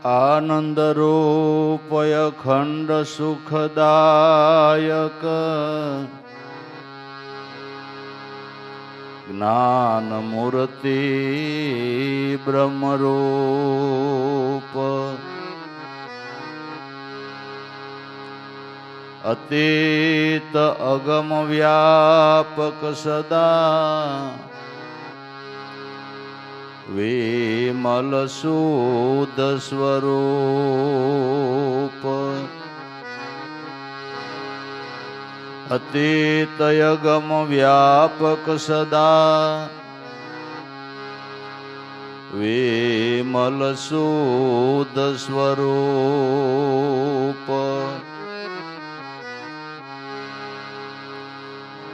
આનંદરૂપય ખંડ સુખદાયક જ્ઞાનમૂર્તિ બ્રહ્મરૂપ અતીત અગમ વ્યાપક સદા વિમલ શુદ્ધ સ્વરૂપ અતીત અગમ વ્યાપક સદા વિમલ શુદ્ધ સ્વરૂપ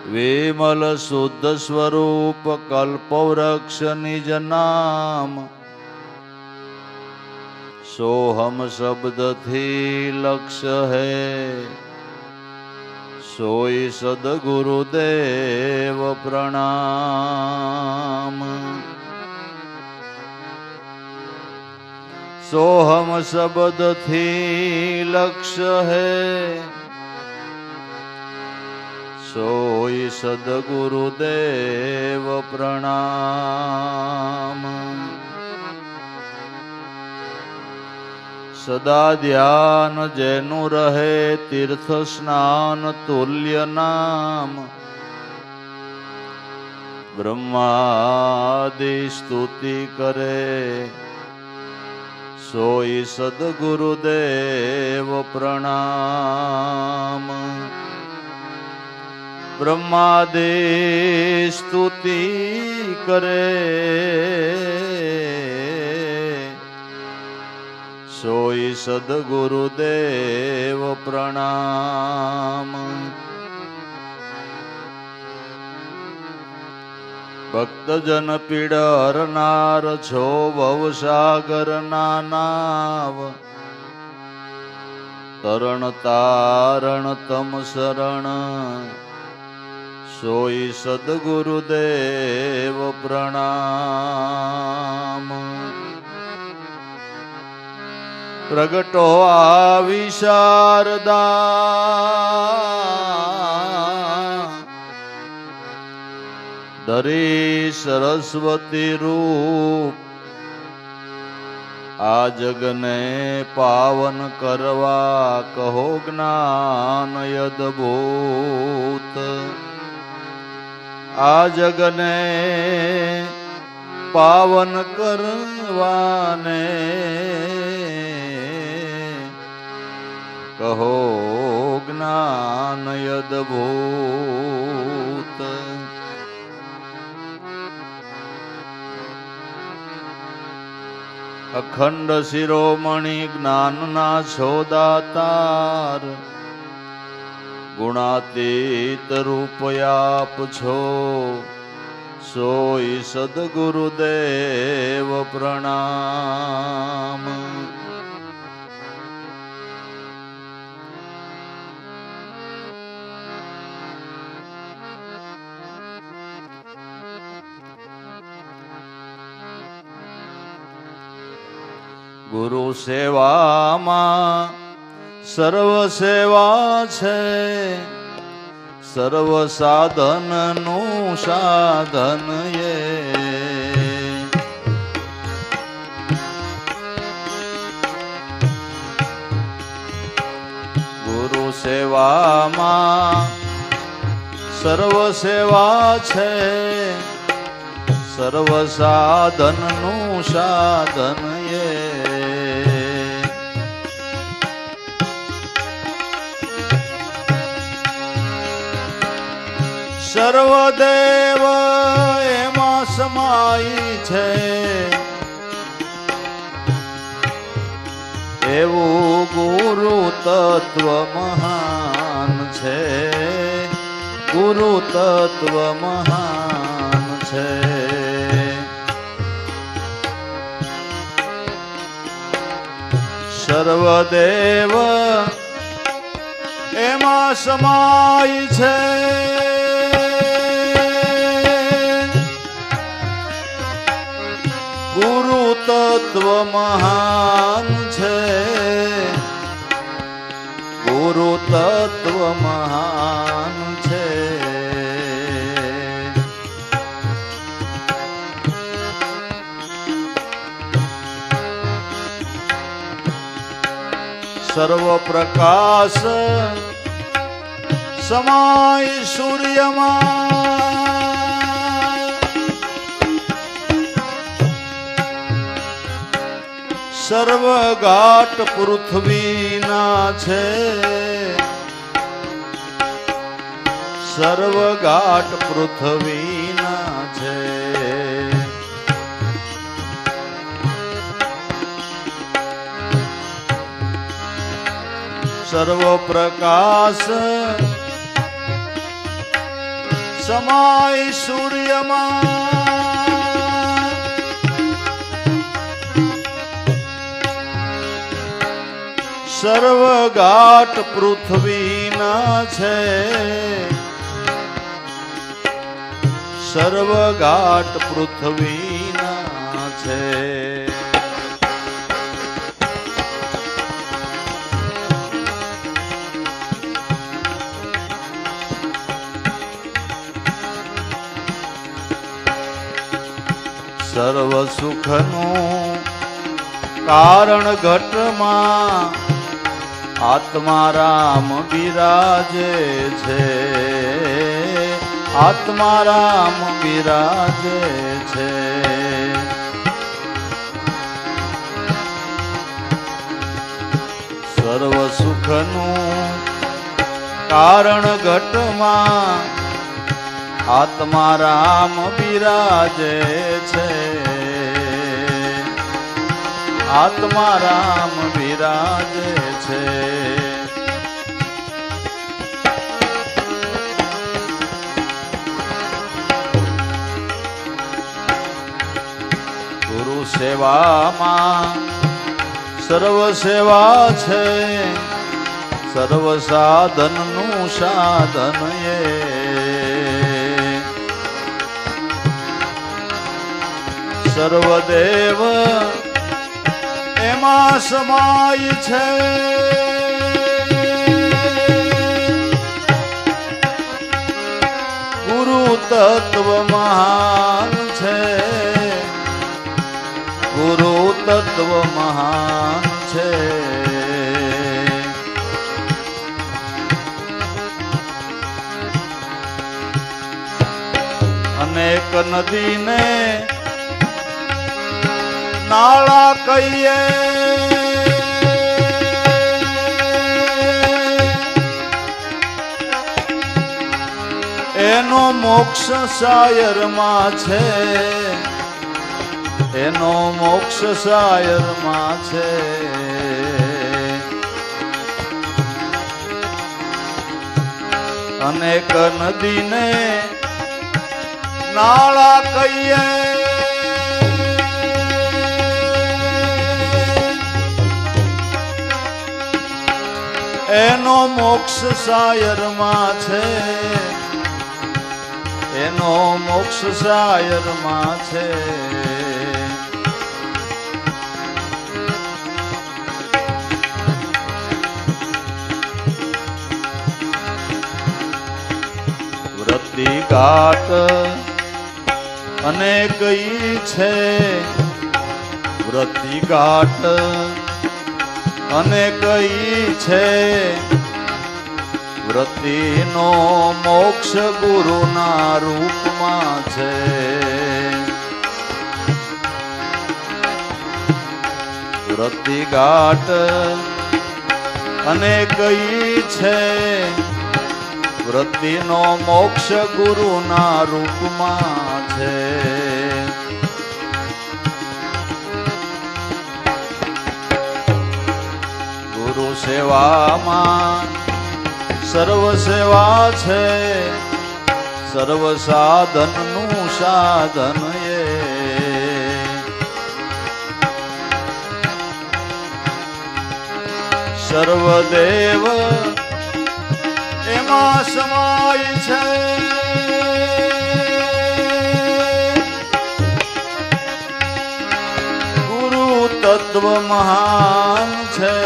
વિમલ શુદ્ધ સ્વરૂપ કલ્પવૃક્ષ નિજ નામ સોહમ શબ્દથી લક્ષ્ય હૈ સોઈ સદગુરુદેવ પ્રણામ સોહમ શબ્દથી લક્ષ્ય હૈ સોઈ સદગુરુદેવ પ્રણામ સદા ધ્યાન જેનું રહે તીર્થ સ્નાન તુલ્ય નામ બ્રહ્માદિ સ્તુતિ કરે સોઈ સદગુરુદેવ પ્રણામ બ્રહ્માદિ સ્તુતિ કરે સોઈ સદગુરુદેવ પ્રણામ ભક્તજન પીડ હરનાર છો ભવસાગર ના નાવ તરણ તારણ તમ શરણ સોઈ સદગુરુદેવ પ્રણામ પ્રગટો આવી શારદા ધરી સરસ્વતી રૂપ આ જગને પાવન કરવા કહો જ્ઞાન અદભૂત આ જગને પાવન કરવાને કહો જ્ઞાન અદભૂત અખંડ શિરોમણી જ્ઞાનના છો દાતાર ગુણાતીત રૂપ આપ છો સોઈ સદગુરુદેવ પ્રણામ ગુરુ સેવામાં સર્વ સેવા છે સર્વ સાધનનું સાધન એ ગુરુ સેવામાં સર્વ સેવા છે સર્વ સાધનનું સાધન એ સર્વદેવ એમાં સમાઈ છે એવું ગુરુ તત્વ મહાન છે ગુરુ તત્વ મહાન છે સર્વદેવ એમાં સમાઈ છે ગુરુ તત્વ મહાન છે ગુરુ તત્વ મહાન છે. સર્વ પ્રકાશ સમાય સૂર્યમાં, સર્વ ઘાટ પૃથ્વીના છે, સર્વ ઘાટ પૃથ્વીના છે. સર્વ પ્રકાશ સમાય સૂર્યમાં, સર્વ ઘાટ પૃથ્વીના છે, સર્વ ઘાટ પૃથ્વીના છે. સર્વ સુખનું કારણ ઘટમાં આત્મા રામ બિરાજે છે, આત્મા રામ બિરાજે છે. સર્વ સુખનું કારણ ઘટમાં આત્મા રામ બિરાજે છે, આત્મા રામ બિરાજે છે. ગુરુ સેવામાં સર્વ સેવા છે, સર્વ સાધનનું સાધન એ. સર્વદેવ એમાં સમાય છે, ગુરુ તત્વ મહાન છે, ગુરુ તત્વ મહાન છે. અનેક નદીને નાળા કહીએ, એનો મોક્ષ શાયરમાં છે, એનો મોક્ષ શાયરમાં છે. અનેક નદીને નાળા કહીએ, એનો મોક્ષ શાયરમાં છે, એનો મોક્ષ શાયરમાં છે. વૃત્તિ ઘાટ અનેક ઈ છે, વૃત્તિ ઘાટ અનેક ઈ છે. વૃત્તિનો મોક્ષ ગુરુના રૂપમાં છે, વૃત્તિ ઘાટ અનેક ઈ છે. વૃત્તિનો મોક્ષ ગુરુના રૂપમાં છે. ગુરુ સેવામાં સર્વ સેવા છે, સર્વ સાધનનું સાધન એ. સર્વદેવ એમાં સમાય છે, ગુરુ તત્વ મહાન છે,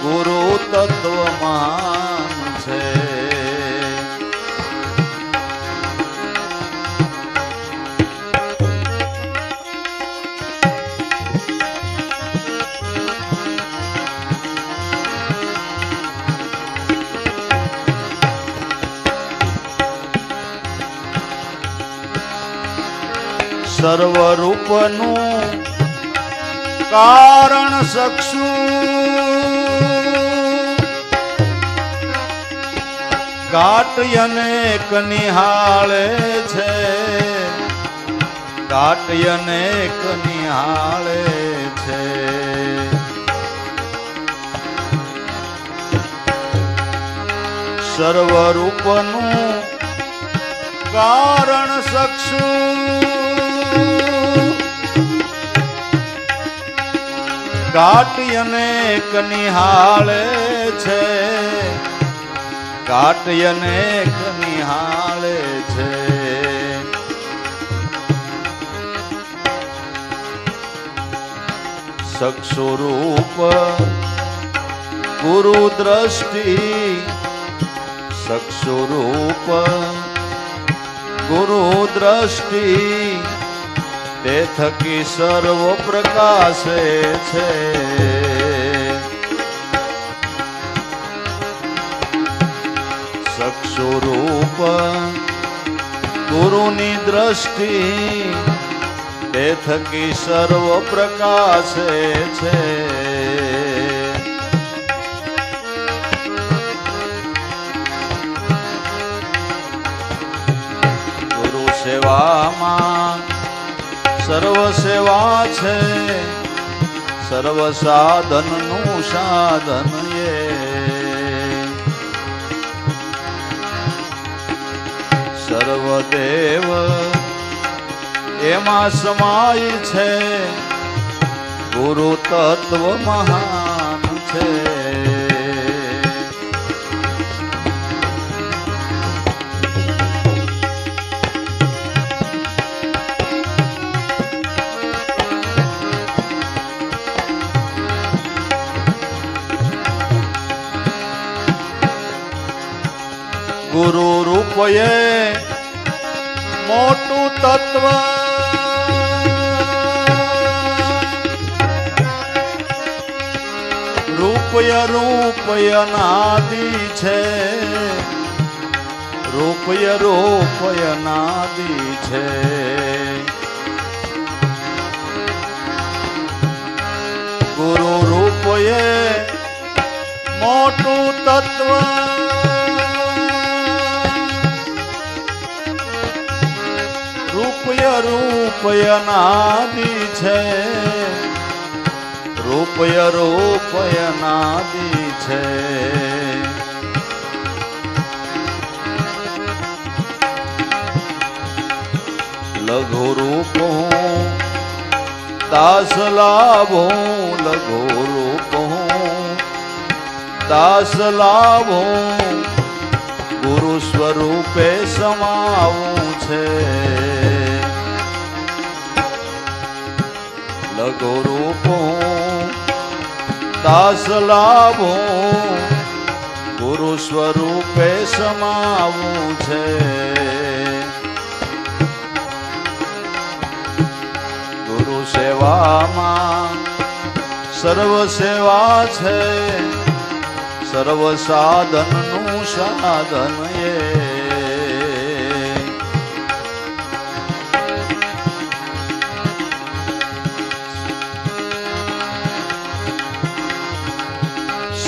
ગુરુ તત્વ મહાન છે. સર્વરૂપનું કારણ સક્ષુ ઘાટ અનેક નિહાળે છે, ઘાટ અનેક નિહાળે છે. સર્વરૂપનું કારણ સક્ષુ ઘાટ અનેક નિહાળે છે, ઘાટ અનેક નિહાળે છે. સક્ષુરૂપ ગુરુ દ્રષ્ટિ, સક્ષુરૂપ ગુરુ દ્રષ્ટિ તે થકી સર્વ પ્રકાશે છે. સક્ષુરૂપ ગુરુની દ્રષ્ટિ તે થકી સર્વ પ્રકાશે છે. ગુરુ સેવામાં સર્વ સેવા છે, સર્વ સાધનનું સાધન એ. સર્વદેવ એમાં સમાય છે, ગુરુ તત્વ મહાન છે. ગુરુ રૂપયે મોટું તત્વ, રૂપય રૂપય નાદિ છે, રૂપય રૂપય નાદિ છે. ગુરુ રૂપયે મોટું તત્વ, રૂપય રૂપય નાદિ છે, રૂપય રૂપય નાદિ છે. લઘુ રૂપ હું દાસ લાભો, લઘુ રૂપ હું દાસ લાભો, ગુરુ સ્વરૂપે સમાવું છે. લઘુ રૂપ દાસ લાભો, ગુરુ સ્વરૂપે સમાવું છે. ગુરુ સેવામાં સર્વ સેવા છે, સર્વ સાધનનું સાધન એ.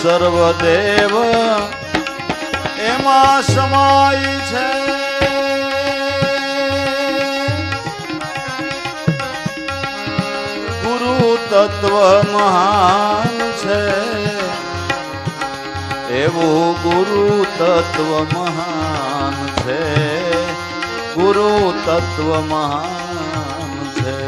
સર્વદેવ એમાં સમાય છે, ગુરુ તત્વ મહાન છે. એવું ગુરુ તત્વ મહાન છે, ગુરુ તત્વ મહાન છે.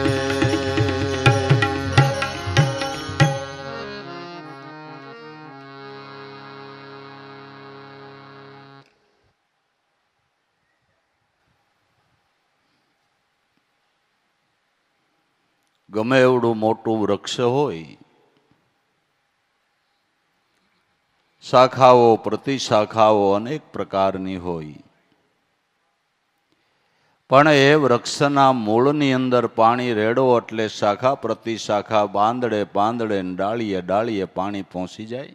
ગમે એવડું મોટું વૃક્ષ હોય, શાખાઓ પ્રતિશાખાઓ અનેક પ્રકારની હોય, પણ એ વૃક્ષના મૂળની અંદર પાણી રેડો એટલે શાખા પ્રતિશાખા, બાંદડે પાંદડે, ડાળીએ ડાળીએ પાણી પહોંચી જાય.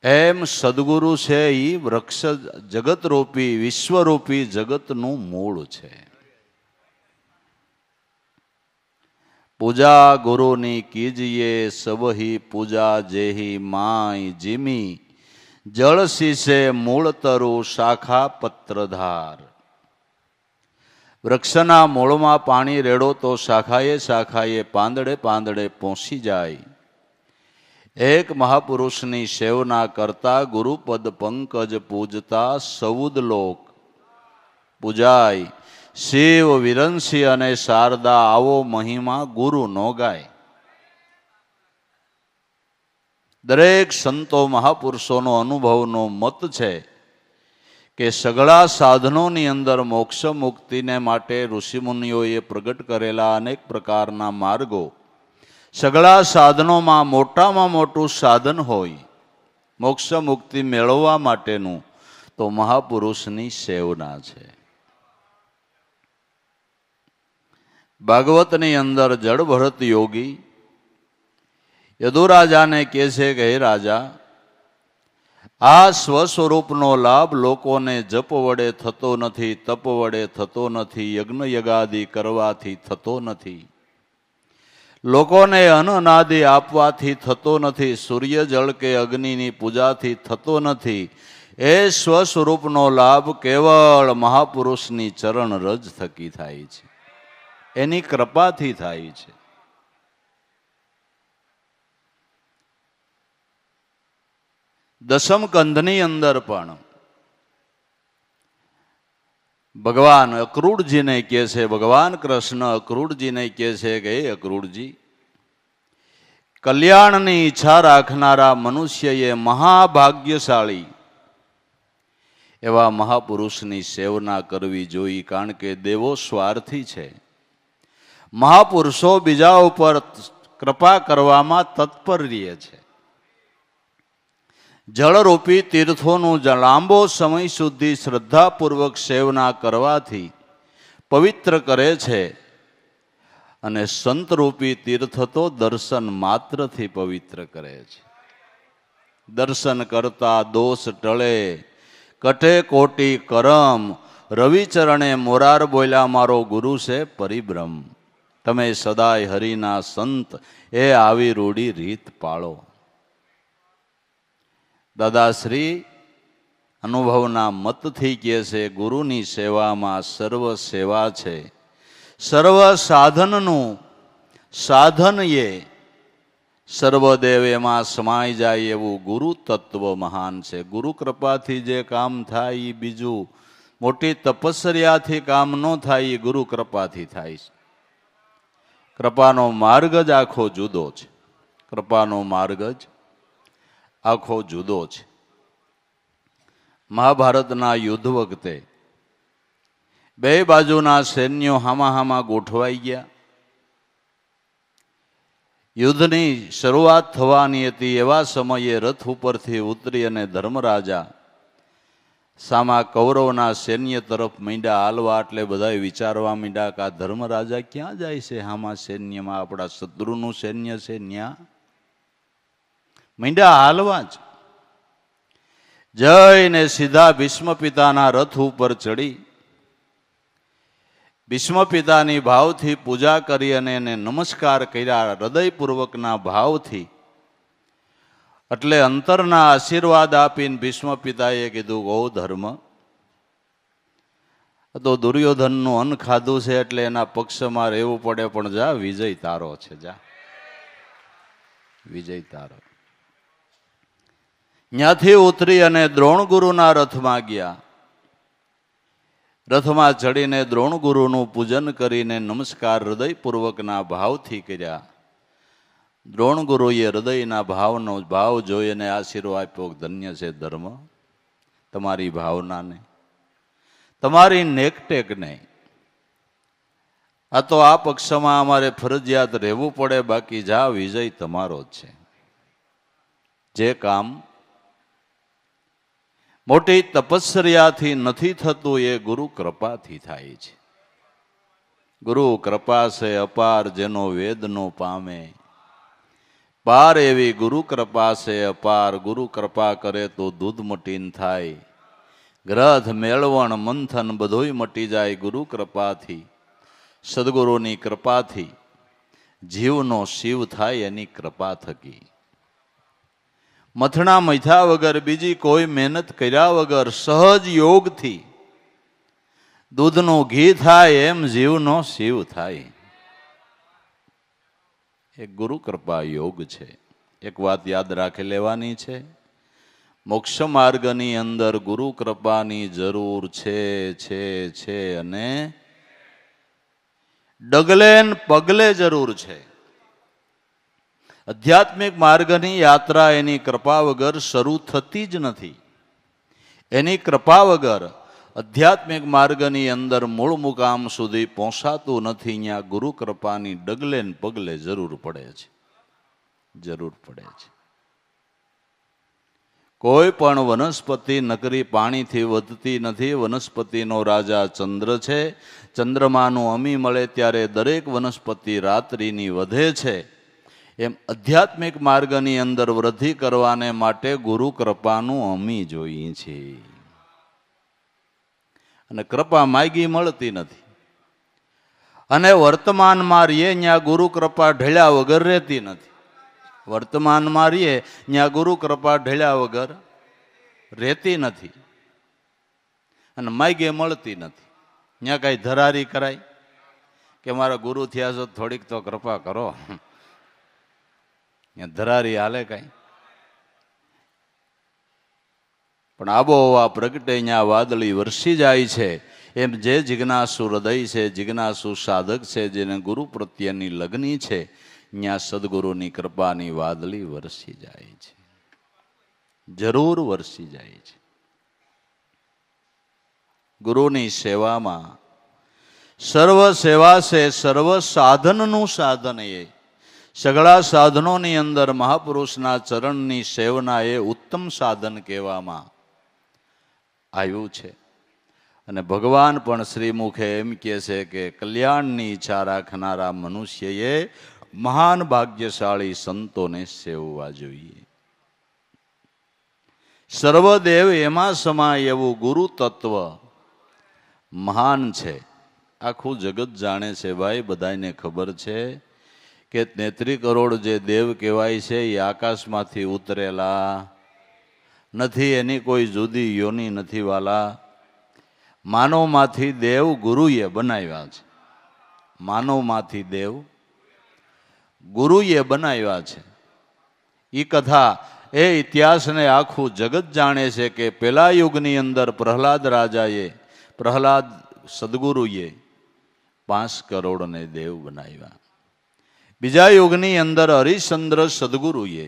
એમ સદગુરુ છે એ વૃક્ષ જગતરૂપી વિશ્વરૂપી જગતનું મૂળ છે. પૂજા ગુરુની કીજીએ સબહી પૂજા જેહી માય જીમી, જળ શીશે મૂળ તરુ શાખા પત્રધાર. વૃક્ષના મૂળમાં પાણી રેડો તો શાખાએ શાખાએ પાંદડે પાંદડે પહોંચી જાય. એક મહાપુરુષની સેવના કરતા ગુરુપદ પંકજ પૂજતા સૌદ લોક પૂજાય. શિવ વિરંશી અને શારદા આવો મહિમા ગુરુ નો ગાય. દરેક સંતો મહાપુરુષોનો અનુભવનો મત છે કે સઘળા સાધનોની અંદર મોક્ષ મુક્તિને માટે ઋષિમુનિઓએ પ્રગટ કરેલા અનેક પ્રકારના માર્ગો, સઘળા સાધનોમાં મોટામાં મોટું સાધન હોય મોક્ષ મુક્તિ મેળવવા માટેનું તો મહાપુરુષની સેવના છે. ભાગવતની અંદર જડભરત યોગી યદુરાજાને કહે છે કે હે રાજા, આ સ્વસ્વરૂપનો લાભ લોકોને જપ વડે થતો નથી, તપ વડે થતો નથી, યજ્ઞ યગાદિ કરવાથી થતો નથી, લોકોને અન્નાદિ આપવાથી થતો નથી, સૂર્ય જળ કે અગ્નિની પૂજાથી થતો નથી. એ સ્વસ્વરૂપનો લાભ કેવળ મહાપુરુષની ચરણ રજ થકી થાય છે, એની કૃપાથી થાય છે. દસમ કંધની અંદર પણ ભગવાન અક્રૂરજીને કહે છે, ભગવાન કૃષ્ણ અક્રૂરજીને કહે છે કે હે અક્રૂરજી, કલ્યાણની ઈચ્છા રાખનારા મનુષ્યએ મહાભાગ્યશાળી એવા મહાપુરુષની સેવના કરવી જોઈએ. કારણ કે દેવો સ્વાર્થી છે, મહાપુરુષો બીજા ઉપર કૃપા કરવામાં તત્પર રહે છે. જળરૂપી તીર્થોનું લાંબો સમય સુધી શ્રદ્ધાપૂર્વક સેવના કરવાથી પવિત્ર કરે છે, અને સંતરૂપી તીર્થ તો દર્શન માત્રથી પવિત્ર કરે છે. દર્શન કરતા દોષ ટળે, કઠે કોટી કરમ, રવિચરણે મોરાર બોલ્યા મારો ગુરુ છે પરિબ્રહ્મ. તમે સદાય હરિના સંત એ આવી રૂડી રીત પાળો. દાદાશ્રી અનુભવના મતથી કહે છે, ગુરુની સેવામાં સર્વ સેવા છે. સર્વ સાધનનું સાધન એ સર્વદેવ એમાં સમાઈ જાય એવું ગુરુ તત્વ મહાન છે. ગુરુ કૃપાથી જે કામ થાય એ બીજું મોટી તપસ્યાથી કામ ન થાય, એ ગુરુ કૃપાથી થાય છે. કૃપાનો માર્ગ જ આખો જુદો છે. કૃપાનો માર્ગ જ આખો જુદો છે. મહાભારતના યુદ્ધ વખતે બે બાજુના સૈન્યો હામા ગોઠવાઈ ગયા. યુદ્ધની શરૂઆત થવાની હતી એવા સમયે રથ ઉપરથી ઉતરી અને ધર્મરાજા સામા કૌરવના સૈન્ય તરફ માંડ્યા હાલવા. એટલે બધા વિચારવા માંડ્યા કે આ ધર્મરાજા ક્યાં જાય છે? હામા સૈન્યમાં આપણા શત્રુનું સૈન્ય છે, ન્યા માંડ્યા હાલવા જ. જઈને સીધા ભીષ્મ પિતાના રથ ઉપર ચડી ભીષ્મ પિતાની ભાવથી પૂજા કરી અને એને નમસ્કાર કર્યા હૃદયપૂર્વકના ભાવથી. એટલે અંતરના આશીર્વાદ આપીને ભીષ્મ પિતાએ કીધું, ગૌ ધર્મ તો દુર્યોધનનું અન્ન ખાધું છે એટલે એના પક્ષમાં રહેવું પડે, પણ જા વિજય તારો છે, જા વિજય તારો. ત્યાંથી ઉતરી અને દ્રોણગુરુના રથમાં ગયા. રથમાં ચડીને દ્રોણગુરુનું પૂજન કરીને નમસ્કાર હૃદયપૂર્વકના ભાવથી કર્યા. દ્રોણગુરુએ હૃદયના ભાવનો ભાવ જોઈને આશીર્વાદ આપ્યો, ધન્ય છે ધર્મ તમારી ભાવનાને, તમારી નેકટેકને. આ તો આ પક્ષમાં અમારે ફરજિયાત રહેવું પડે, બાકી જા વિજય તમારો જ છે. જે કામ મોટી તપસ્યાથી નથી થતું એ ગુરુ કૃપાથી થાય છે. ગુરુ કૃપા છે અપાર જેનો વેદ નો પામે, પાર એવી ગુરુ કૃપા છે અપાર, ગુરુ કૃપા કરે તો દૂધ મટીન થાય, ગ્રથ મેળવણ મંથન બધુંય મટી જાય ગુરુ કૃપાથી. સદગુરુની કૃપાથી જીવનો શિવ થાય એની કૃપા થકી. મથણા મથ્યા વગર, બીજી કોઈ મહેનત કર્યા વગર, સહજ યોગથી દૂધનું ઘી થાય એમ જીવનો શિવ થાય. એક ગુરુ કૃપા યોગ છે. એક વાત યાદ રાખી લેવાની છે, મોક્ષ માર્ગની અંદર ગુરુ કૃપાની જરૂર છે અને ડગલે ને પગલે જરૂર છે. આધ્યાત્મિક માર્ગની યાત્રા એની કૃપા વગર શરૂ થતી જ નથી. એની કૃપા વગર આધ્યાત્મિક માર્ગની અંદર મૂળ મુકામ સુધી પહોંચાતું નથી. અહીંયા ગુરુ કૃપાની ડગલે ને પગલે જરૂર પડે છે, જરૂર પડે છે. કોઈ પણ વનસ્પતિ નકરી પાણીથી વધતી નથી. વનસ્પતિનો રાજા ચંદ્ર છે. ચંદ્રમાનું અમી મળે ત્યારે દરેક વનસ્પતિ રાત્રિની વધે છે. એમ આધ્યાત્મિક માર્ગની અંદર વૃદ્ધિ કરવાને માટે ગુરુ કૃપાનું અમી જોઈએ છે. અને કૃપા માગી મળતી નથી. અને વર્તમાનમાં રહીએ ત્યાં ગુરુ કૃપા ઢળ્યા વગર રહેતી નથી. વર્તમાનમાં રહીએ ત્યાં ગુરુ કૃપા ઢળ્યા વગર રહેતી નથી. અને માગે મળતી નથી. ત્યાં કઈ ધરારી કરાય કે મારા ગુરુ થયા છો થોડીક તો કૃપા કરો, ત્યાં ધરારી હાલે કઈ? પણ આબોહવા પ્રગટે ત્યાં વાદળી વરસી જાય છે. એમ જે જિજ્ઞાસુ હૃદય છે, જિજ્ઞાસુ સાધક છે, જેને ગુરુ પ્રત્યેની લગ્ની છે, ત્યાં સદગુરુની કૃપાની વાદળી વરસી જાય છે, જરૂર વરસી જાય છે. ગુરુની સેવામાં સર્વ સેવા છે, સર્વ સાધનનું સાધન એ. સગળા સાધનોની અંદર મહાપુરુષના ચરણની સેવના એ ઉત્તમ સાધન કહેવામાં આવ્યું છે. અને ભગવાન પણ શ્રીમુખે એમ કહે છે કે કલ્યાણની ઈચ્છા રાખનારા મનુષ્યએ મહાન ભાગ્યશાળી સંતોને સેવવા જોઈએ. સર્વદેવ એમાં સમાય એવું ગુરુ તત્વ મહાન છે. આખું જગત જાણે છે ભાઈ, બધાને ખબર છે કે 33 કરોડ જે દેવ કહેવાય છે એ આકાશમાંથી ઉતરેલા નથી. એની કોઈ જુદી યોની નથી વાલા. માનવમાંથી દેવ ગુરુએ બનાવ્યા છે. માનવમાંથી દેવ ગુરુએ બનાવ્યા છે. એ કથા, એ ઇતિહાસને આખું જગત જાણે છે કે પેલા યુગની અંદર પ્રહલાદ રાજાએ, પ્રહલાદ સદગુરુએ 5 કરોડને દેવ બનાવ્યા. બીજા યુગની અંદર હરિશ્ચંદ્ર સદગુરુએ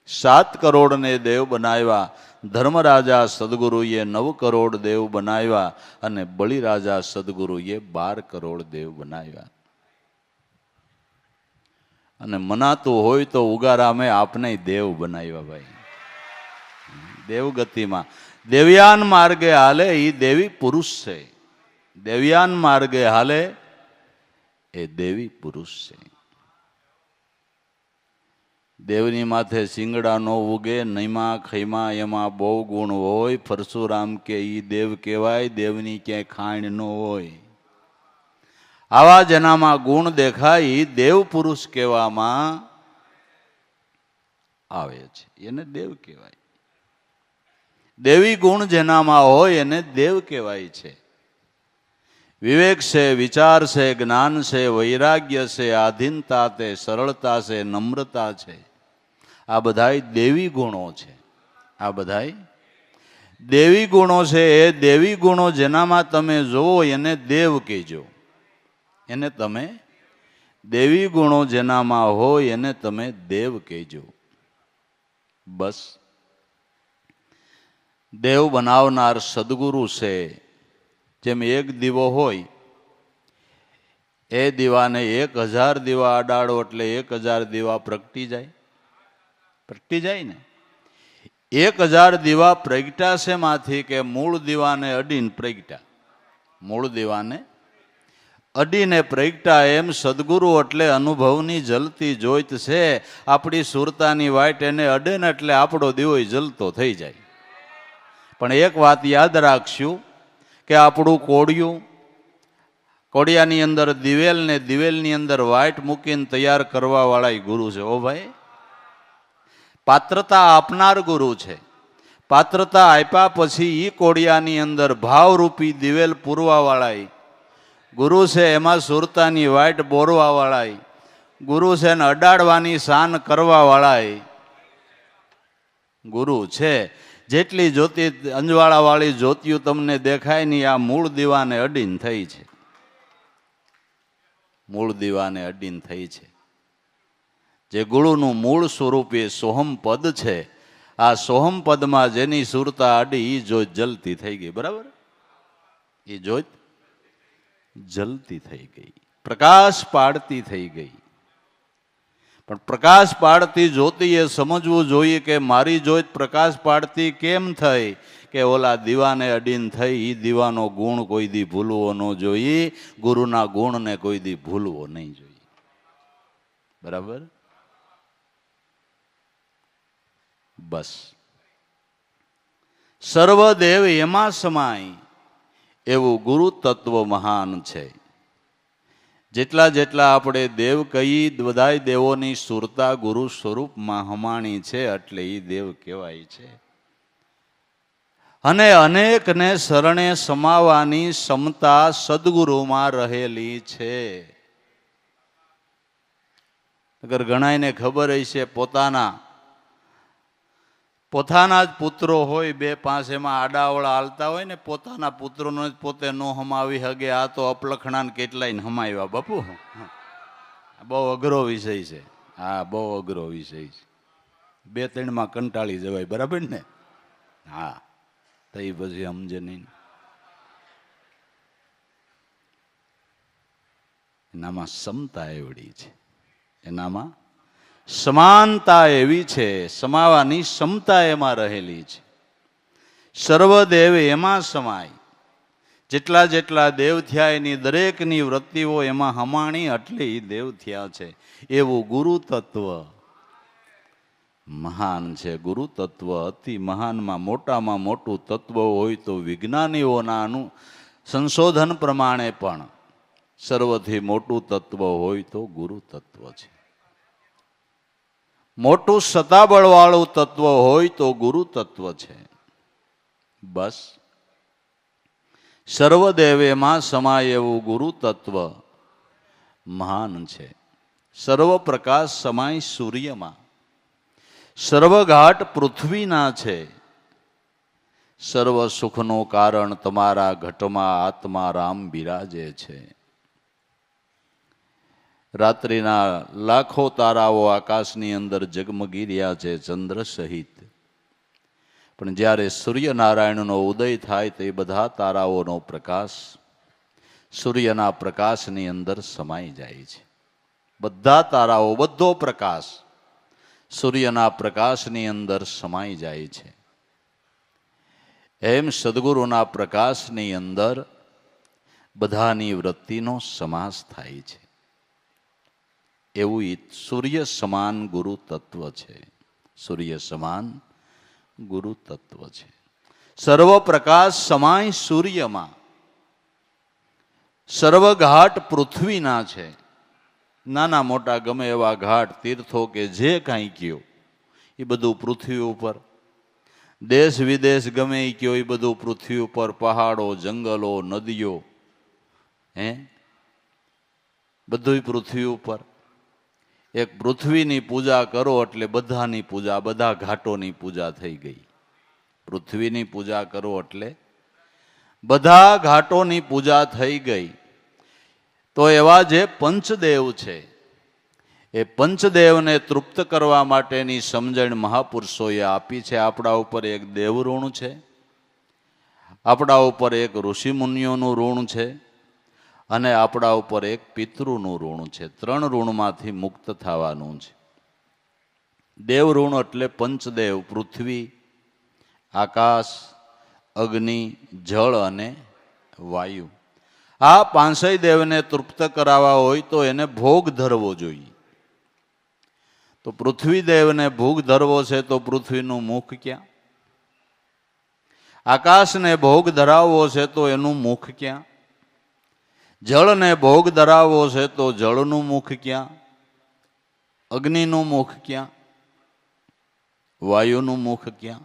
7 કરોડને દેવ બનાવ્યા. ધર્મરાજા સદગુરુએ 9 કરોડ દેવ બનાવ્યા. અને બલિરાજા સદગુરુએ 12 કરોડ દેવ બનાવ્યા. અને મનાતું હોય તો ઉગારામે આપને દેવ બનાવ્યા ભાઈ. દેવગતિમાં દેવયાન માર્ગે હાલે એ દેવી પુરુષ છે. દેવયાન માર્ગે હાલે એ દેવી પુરુષ છે. દેવની માથે શિંગડા નો ઉગે, નૈમા ખૈમા એમાં બહુ ગુણ હોય. પરશુરામ કે ઈ દેવ કહેવાય, દેવની ક્યાંય ખાણ ન હોય. આવા જેનામાં ગુણ દેખાય ઈ દેવ પુરુષ કહેવામાં આવે છે, એને દેવ કહેવાય. દેવી ગુણ જેનામાં હોય એને દેવ કહેવાય છે. વિવેક છે, વિચાર છે, જ્ઞાન છે, વૈરાગ્ય છે, આધીનતા છે, સરળતા છે, નમ્રતા છે, આ બધાય દેવી ગુણો છે. આ બધાય દેવી ગુણો છે. એ દેવી ગુણો જેનામાં તમે જોવો એને દેવ કહેજો. એને તમે દેવી ગુણો જેનામાં હોય એને તમે દેવ કહેજો. બસ દેવ બનાવનાર સદગુરુ છે. જેમ એક દીવો હોય, એ દીવાને 1000 દીવા અડાડો એટલે 1000 દીવા પ્રગટી જાય. પ્રગટી જાય ને. 1000 દીવા પ્રગટ્યા છે માંથી કે મૂળ દીવાને અડીને પ્રગટ્યા, મૂળ દીવાને અડીને પ્રગટા. એમ સદગુરુ એટલે અનુભવની જલતી જોઈત છે. આપણી સુરતાની વાઈટ એને અડે ને એટલે આપણો દીવો જલતો થઈ જાય. પણ એક વાત યાદ રાખશું કે આપણું કોડિયું, કોડિયાની અંદર દિવેલ ને દિવેલની અંદર વાઈટ મૂકીને તૈયાર કરવા વાળા ગુરુ છે. ઓ ભાઈ, પાત્રતા આપનાર ગુરુ છે. પાત્રતા આપ્યા પછી ઈ કોડિયાની અંદર ભાવરૂપી દિવેલ પૂરવા વાળા ગુરુ છે. એમાં સુરતાની વાઈટ બોરવા વાળા ગુરુ છે ને અડાડવાની શાન કરવા વાળા ગુરુ છે. જેટલી જ્યોતિ અંજવાળા વાળી જ્યોતિઓ તમને દેખાય નહીં, આ મૂળ દીવાને અડીને થઈ છે, મૂળ દીવાને અડીને થઈ છે. જે ગુરુનું મૂળ સ્વરૂપ એ સોહમ પદ છે. આ સોહમ પદમાં જેની સુરતા અડી એ જોત જલતી થઈ ગઈ. બરાબર, એ જોત જલતી થઈ ગઈ, પ્રકાશ પાડતી થઈ ગઈ. પણ પ્રકાશ પાડતી જ્યોતિએ સમજવું જોઈએ કે મારી જ્યોત પ્રકાશ પાડતી કેમ થઈ, કે ઓલા દીવાને અડીને થઈ. એ દીવાનો ગુણ કોઈ દી ભૂલવો ન જોઈએ, ગુરુના ગુણને કોઈ દી ભૂલવો નહીં જોઈએ. બરાબર, બસ. સર્વદેવ એમાં સમાય એવું ગુરુ તત્વ મહાન છે. જેટલા જેટલા આપણે દેવ કહીએ, બધાય દેવોની સુરતા ગુરુ સ્વરૂપમાં હમાણી છે, એટલે એ દેવ કહેવાય છે. અને અનેકને શરણે સમાવાની ક્ષમતા સદગુરુમાં રહેલી છે. અગર ઘણાને ખબર હશે પોતાના જ પુત્રો હોય, 2-5 એમાં આડાવળા હાલતા હોય ને, પોતાના પુત્રોનો જ પોતે નો હમાવી હગે. આ તો અપલખણાને કેટલાય હમાવ્યા બાપુ. બહુ અઘરો વિષય છે. હા, બહુ અઘરો વિષય છે. 2-3 કંટાળી જવાય. બરાબર ને? હા, તો એ પછી સમજે નહીં. એનામાં ક્ષમતા એવડી છે, એનામાં સમાનતા એવી છે, સમાવાની ક્ષમતા એમાં રહેલી છે. સર્વદેવ એમાં સમાય. જેટલા જેટલા દેવ થયા એની દરેકની વૃત્તિઓ એમાં હમાણી, એટલે એ દેવ થયા છે. એવું ગુરુ તત્વ મહાન છે. ગુરુ તત્વ અતિ મહાનમાં મોટામાં મોટું તત્વ હોય તો વિજ્ઞાનીઓના સંશોધન પ્રમાણે પણ સર્વથી મોટું તત્વ હોય તો ગુરુ તત્વ છે. મોટું સતાબળવાળું તત્વ હોય તો ગુરુ તત્વ છે. બસ, સર્વદેવેમાં સમાય એવું ગુરુ તત્વ મહાન છે. સર્વ પ્રકાશ સમાય સૂર્યમાં, સર્વઘાટ પૃથ્વીના છે. સર્વ સુખનું કારણ તમારા ઘટમાં આત્મા રામ બિરાજે છે. રાત્રિના લાખો તારાઓ આકાશની અંદર જગમગી રહ્યા છે, ચંદ્ર સહિત. પણ જ્યારે સૂર્યનારાયણનો ઉદય થાય તો એ બધા તારાઓનો પ્રકાશ સૂર્યના પ્રકાશની અંદર સમાઈ જાય છે. બધા તારાઓ, બધો પ્રકાશ સૂર્યના પ્રકાશની અંદર સમાઈ જાય છે. એમ સદગુરુના પ્રકાશની અંદર બધાની વૃત્તિનો સમાસ થાય છે. એવું સૂર્ય સમાન ગુરુ તત્વ છે. સૂર્ય સમાન ગુરુ તત્વ છે. સર્વ પ્રકાશ સમાય સૂર્યમાં, સર્વ ઘાટ પૃથ્વીના છે. નાના મોટા ગમે એવા ઘાટ, તીર્થો કે જે કાંઈ કયો એ બધું પૃથ્વી ઉપર. દેશ વિદેશ ગમે એ કયો એ બધું પૃથ્વી ઉપર. પહાડો, જંગલો, નદીઓ, બધું પૃથ્વી ઉપર. એક પૃથ્વીની પૂજા કરો એટલે બધાની પૂજા, બધા ઘાટોની પૂજા થઈ ગઈ. પૃથ્વીની પૂજા કરો એટલે બધા ઘાટોની પૂજા થઈ ગઈ. તો એવા જે પંચદેવ છે, એ પંચદેવને તૃપ્ત કરવા માટેની સમજણ મહાપુરુષોએ આપી છે. આપણા ઉપર એક દેવ ઋણ છે, આપણા ઉપર એક ઋષિમુનિઓનું ઋણ છે, અને આપણા ઉપર એક પિતૃનું ઋણ છે. 3 ઋણમાંથી મુક્ત થવાનું છે. દેવ ઋણ એટલે પંચદેવ, પૃથ્વી, આકાશ, અગ્નિ, જળ અને વાયુ. આ પાંચેય દેવને તૃપ્ત કરાવવા હોય તો એને ભોગ ધરવો જોઈએ. તો પૃથ્વી દેવને ભોગ ધરવો છે તો પૃથ્વીનું મુખ ક્યાં? આકાશને ભોગ ધરાવવો છે તો એનું મુખ ક્યાં? જળને ભોગ ધરાવવો છે તો જળનું મુખ ક્યાં? અગ્નિનું મુખ ક્યાં? વાયુનું મુખ ક્યાં?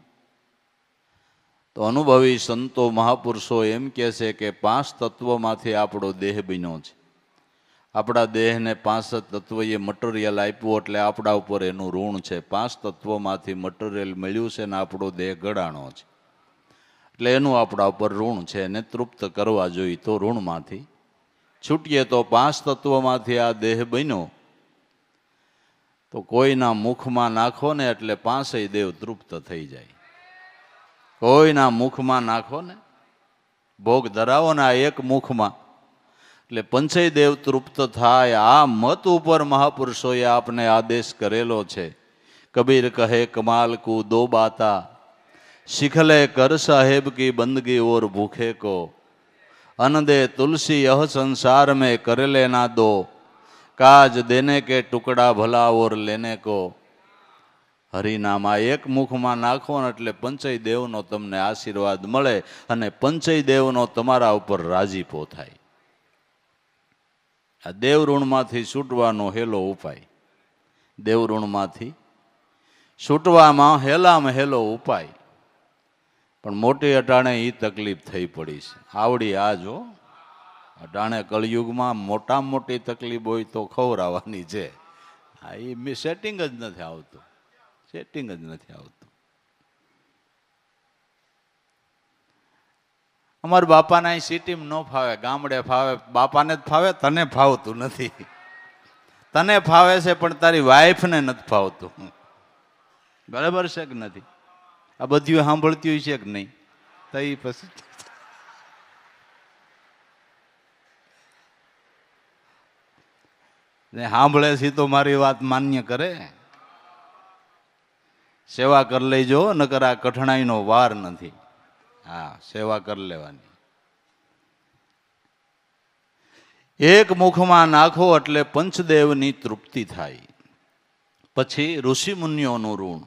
તો અનુભવી સંતો મહાપુરુષો એમ કહે છે કે 5 તત્વમાંથી આપણો દેહ બન્યો છે. આપણા દેહને 5 તત્વએ મટીરિયલ આપ્યું એટલે આપણા ઉપર એનું ઋણ છે. 5 તત્વોમાંથી મટીરિયલ મળ્યું છે ને આપણો દેહ ઘડાણો છે એટલે એનું આપણા ઉપર ઋણ છે. એને તૃપ્ત કરવા જોઈએ તો ઋણમાંથી છૂટીએ. તો 5 તત્વોમાંથી આ દેહ બન્યો તો કોઈના મુખમાં નાખો ને એટલે 5 દેવ તૃપ્ત થઈ જાય. કોઈના મુખમાં નાખો ને, ભોગ ધરાવો ને આ એક મુખમાં એટલે 5 દેવ તૃપ્ત થાય. આ મત ઉપર મહાપુરુષોએ આપને આદેશ કરેલો છે. કબીર કહે કમાલ કુ દો બાતા, શીખલે કર સાહેબ કી બંદગી ઓર ભૂખે કો, અન દે તુલસી यह संसार में कर लेना दो, काज देने के टुकड़ा भला और लेने को. હરિનામ આ એક મુખમાં નાખો ને એટલે 5 દેવનો તમને આશીર્વાદ મળે અને 5 દેવનો તમારા ઉપર રાજીપો થાય. આ દેવ ઋણમાંથી છૂટવાનો હેલો ઉપાય. દેવ ઋણમાંથી છૂટવામાં હેલામાં હેલો ઉપાય. પણ મોટી અટાણે એ તકલીફ થઈ પડી છે. આવડી આ જો અટાણે કળિયુગમાં મોટામાં મોટી તકલીફ હોય તો ખવડાવવાની છે. હા, એ સેટિંગ જ નથી આવતું. સેટિંગ જ નથી આવતું. અમારા બાપાને અહીં સિટીમાં ન ફાવે, ગામડે ફાવે. બાપાને જ ફાવે, તને ફાવતું નથી. તને ફાવે છે પણ તારી વાઈફને નથી ફાવતું. બરાબર છે કે નથી? આ બધું સાંભળતી હોય છે કે નહીં? તો એ પછી સાંભળે છે તો મારી વાત માન્ય કરે. સેવા કરી લેજો, નકર આ કઠણાઈનો વાર નથી. હા, સેવા કરી લેવાની. એક મુખમાં નાખો એટલે પંચદેવની તૃપ્તિ થાય. પછી ઋષિ મુનિઓનું ઋણ.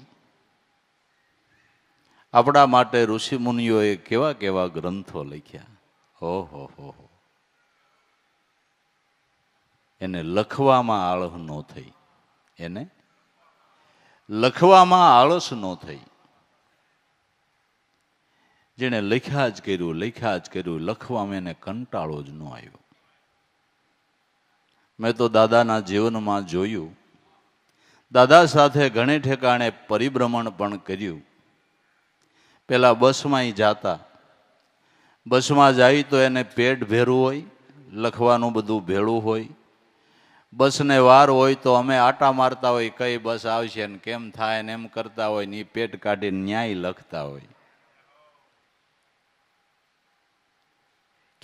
આપણા માટે ઋષિ મુનિઓએ કેવા કેવા ગ્રંથો લખ્યા. ઓહો હો. એને લખવામાં આળસ ન થઈ. એને લખવામાં આળસ ન થઈ. જેને લખ્યા જ કર્યું, લખવામાં એને કંટાળો જ ન આવ્યો. મેં તો દાદાના જીવનમાં જોયું. દાદા સાથે ઘણે ઠેકાણે પરિભ્રમણ પણ કર્યું. પેલા બસમાં જાતા. બસમાં જાય તો એને પેટ ભેરું હોય, લખવાનું બધું ભેળું હોય. બસને વાર હોય તો અમે આટા મારતા હોય, કઈ બસ આવશે ને કેમ થાય ને એમ કરતા હોય ને એ પેટ કાઢીને ન્યાય લખતા હોય.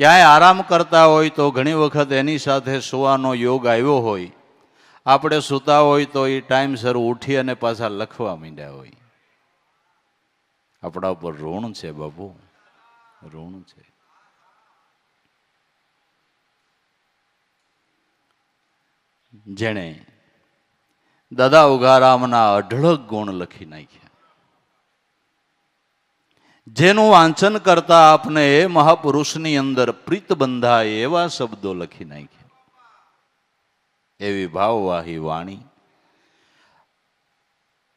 ક્યાંય આરામ કરતા હોય તો ઘણી વખત એની સાથે સુવાનો યોગ આવ્યો હોય. આપણે સૂતા હોય તો એ ટાઈમસર ઉઠી અને પાછા લખવા માંડ્યા હોય. આપણા ઉપર ઋણ છે બાબુ, ઋણ છે. જેણે દાદા ઉગારામના અઢળક ગુણ લખી નાખ્યા. જેનું વાંચન કરતા આપને એ મહાપુરુષની અંદર પ્રીત બંધાય એવા શબ્દો લખી નાખ્યા. એવી ભાવવાહી વાણી.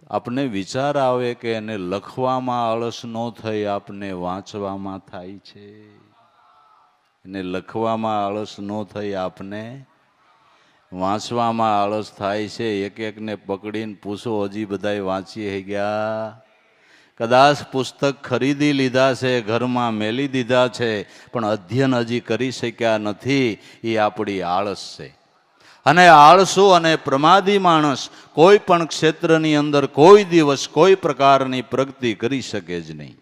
આપને વિચાર આવે કે એને લખવામાં આળસ ન થઈ, આપને વાંચવામાં થાય છે. એને લખવામાં આળસ ન થઈ, આપને વાંચવામાં આળસ થાય છે. એક એકને પકડીને પૂછો, હજી બધાય વાંચી ગયા? કદાચ પુસ્તક ખરીદી લીધા છે, ઘરમાં મેલી દીધા છે, પણ અધ્યયન હજી કરી શક્યા નથી. એ આપણી આળસ છે. અને આળસુ અને પ્રમાદી માણસ કોઈ પણ ક્ષેત્રની અંદર કોઈ દિવસ કોઈ પ્રકારની પ્રગતિ કરી શકે જ નહીં.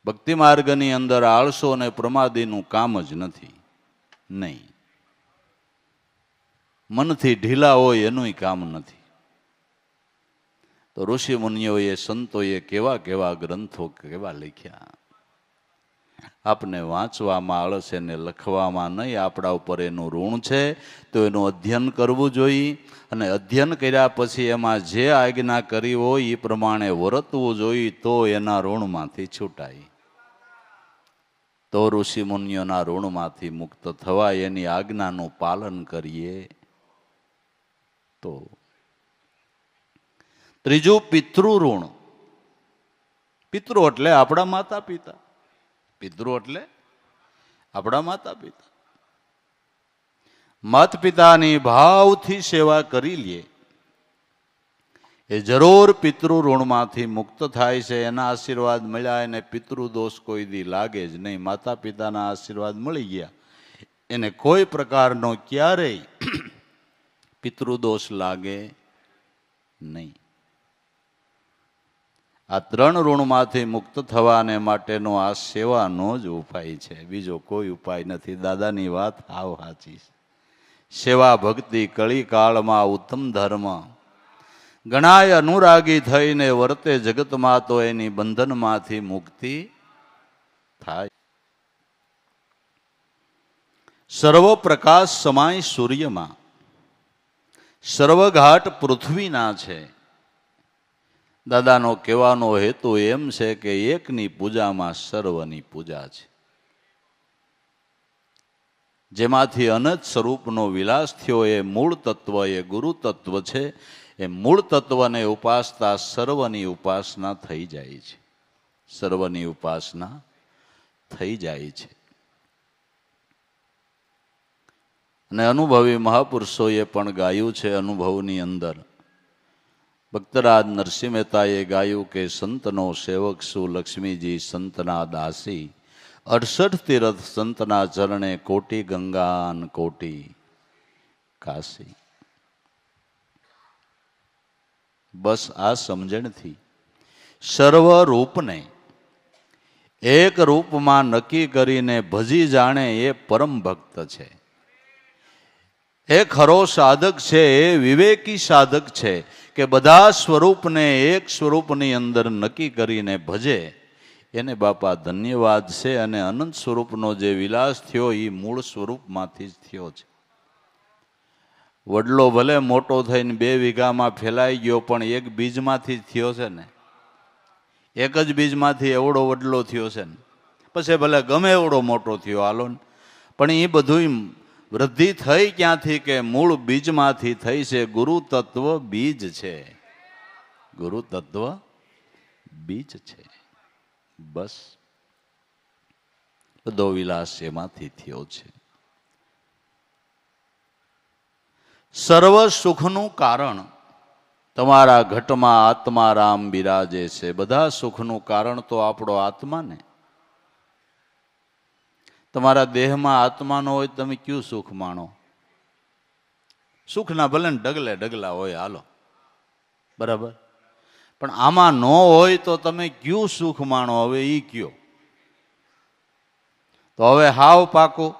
ભક્તિ માર્ગની અંદર આળસુ અને પ્રમાદીનું કામ જ નથી. નહીં, મનથી ઢીલા હોય એનું કામ નથી. તો ઋષિ મુનિઓએ સંતોએ કેવા કેવા ગ્રંથો કેવા લખ્યા. આપને વાંચવામાં આળસ એને લખવામાં નહીં. આપણા ઉપર એનું ઋણ છે તો એનું અધ્યયન કરવું જોઈએ, અને અધ્યયન કર્યા પછી એમાં જે આજ્ઞા કરી હોય એ પ્રમાણે વર્તવું જોઈએ, તો એના ઋણમાંથી છૂટાય, તો ઋષિ મુનિઓના ઋણમાંથી મુક્ત થવાય. એની આજ્ઞાનું પાલન કરીએ તો. ત્રીજું પિતૃ ઋણ. પિતૃ એટલે આપણા માતા પિતા. પિતૃ એટલે આપણા માતા પિતા. માત પિતાની ભાવથી સેવા કરી લે એ જરૂર પિતૃ ઋણમાંથી મુક્ત થાય છે. એના આશીર્વાદ મળ્યા એને પિતૃ દોષ કોઈ દી લાગે જ નહીં. માતા પિતાના આશીર્વાદ મળી ગયા એને કોઈ પ્રકારનો ક્યારેય પિતૃદોષ લાગે નહીં. આ ત્રણ ઋણમાંથી મુક્ત થવાને માટેનો આ સેવાનો જ ઉપાય છે, બીજો કોઈ ઉપાય નથી. દાદાની વાત હાવ સાચી છે. સેવા ભક્તિ કળી કાળમાં ઉત્તમ ધર્મ. ઘણાય અનુરાગી થઈને વર્તે જગતમાં તો એની બંધનમાંથી મુક્તિ થાય. સર્વ પ્રકાશ સમાય સૂર્યમાં, સર્વઘાટ પૃથ્વીના છે. દાદાનો કહેવાનો હેતુ એમ છે કે એકની પૂજામાં સર્વની પૂજા છે. જેમાંથી અનંત સ્વરૂપનો વિલાસ થયો એ મૂળ તત્વ, એ ગુરુ તત્વ છે. એ મૂળ તત્વને ઉપાસતા સર્વની ઉપાસના થઈ જાય છે. સર્વની ઉપાસના થઈ જાય છે. અને અનુભવી મહાપુરુષોએ પણ ગાયું છે. અનુભવની અંદર ભક્તરાજ નરસિંહ મહેતાએ ગાયું કે સંતનો સેવક શું લક્ષ્મીજી સંતના દાસી, 68 તીર્થ સંતના ચરણે કોટી ગંગાન કોટી કાશી. બસ આ સમજણથી સર્વ રૂપને એક રૂપમાં નક્કી કરીને ભજી જાણે એ પરમ ભક્ત છે. એ ખરો સાધક છે, એ વિવેકી સાધક છે કે બધા સ્વરૂપને એક સ્વરૂપની અંદર નક્કી કરીને ભજે. એને બાપા ધન્યવાદ છે. અને અનંત સ્વરૂપનો જે વિલાસ થયો એ મૂળ સ્વરૂપમાંથી જ થયો છે. વડલો ભલે મોટો થઈને 2 વીઘામાં ફેલાઈ ગયો પણ એક બીજમાંથી જ થયો છે ને. એક જ બીજમાંથી એવડો વડલો થયો છે ને. પછી ભલે ગમે એવડો મોટો થયો હાલો ને, પણ એ બધું વૃદ્ધિ થઈ ક્યાંથી કે મૂળ બીજમાંથી થઈ છે. ગુરુ તત્વ બીજ છે. ગુરુ તત્વ બીજ છે. બસ બધો વિલાસ એમાંથી થયો છે. સર્વ સુખનું કારણ તમારા ઘટમાં આત્મા રામ બિરાજે છે. બધા સુખનું કારણ તો આપણો આત્મા ને. તમારા દેહમાં આત્મા ન હોય તમે ક્યું સુખ માણો? સુખના ભલે ને ડગલે ડગલા હોય હાલો બરાબર, પણ આમાં ન હોય તો તમે ક્યું સુખ માણો? હવે ઈ કયો. તો હવે હાવ પાકું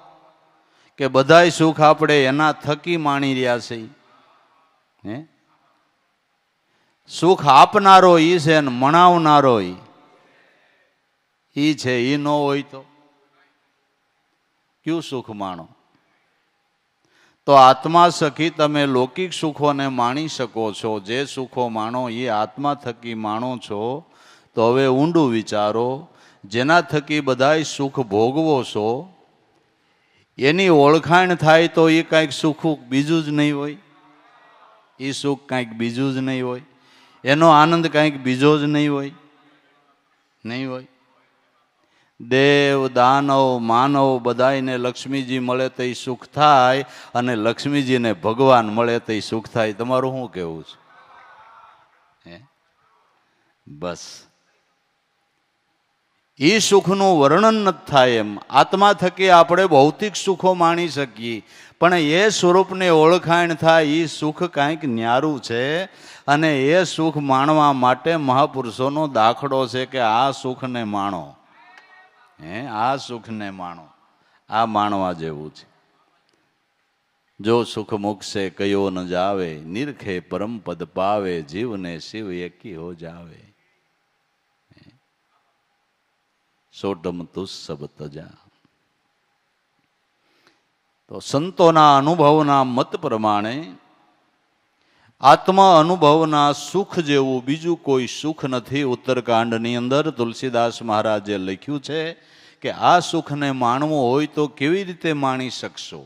કે બધાય સુખ આપણે એના થકી માણી રહ્યા છે. હે સુખ આપનારો ઈ છે ને મણાવનારો ઈ છે. ઈ ન હોય તો ક્યું સુખ માણો? તો આત્મા સખી તમે લૌકિક સુખોને માણી શકો છો. જે સુખો માણો એ આત્મા થકી માણો છો. તો હવે ઊંડું વિચારો, જેના થકી બધાય સુખ ભોગવો છો એની ઓળખાણ થાય તો એ કાંઈક સુખ બીજું જ નહીં હોય. એ સુખ કાંઈક બીજું જ નહીં હોય. એનો આનંદ કાંઈક બીજો જ નહીં હોય. નહીં હોય. દેવ દાનવ માનવ બધાયને લક્ષ્મીજી મળે તો એ સુખ થાય, અને લક્ષ્મીજીને ભગવાન મળે તો એ સુખ થાય. તમારું શું કહેવું છે? બસ એ સુખનું વર્ણન નથી થાય એમ. આત્મા થકી આપણે ભૌતિક સુખો માણી શકીએ, પણ એ સ્વરૂપને ઓળખાણ થાય એ સુખ કાંઈક ન્યારું છે. અને એ સુખ માણવા માટે મહાપુરુષોનો દાખલો છે કે આ સુખને માણો. આ સુખને માણો. આ માણવા જેવું છે. જો સુખ મુકશે કયો ન જાવે, નિરખે પરમ પદ પાવે, જીવને શિવ એકી હો જાવે. સોટમ તુસ સબ તજા. તો સંતોના અનુભવના મત પ્રમાણે આત્મા અનુભવના સુખ જેવું બીજું કોઈ સુખ નથી. ઉત્તરકાંડની અંદર તુલસીદાસ મહારાજે લખ્યું છે કે આ સુખને માણવું હોય તો કેવી રીતે માણી શકશો?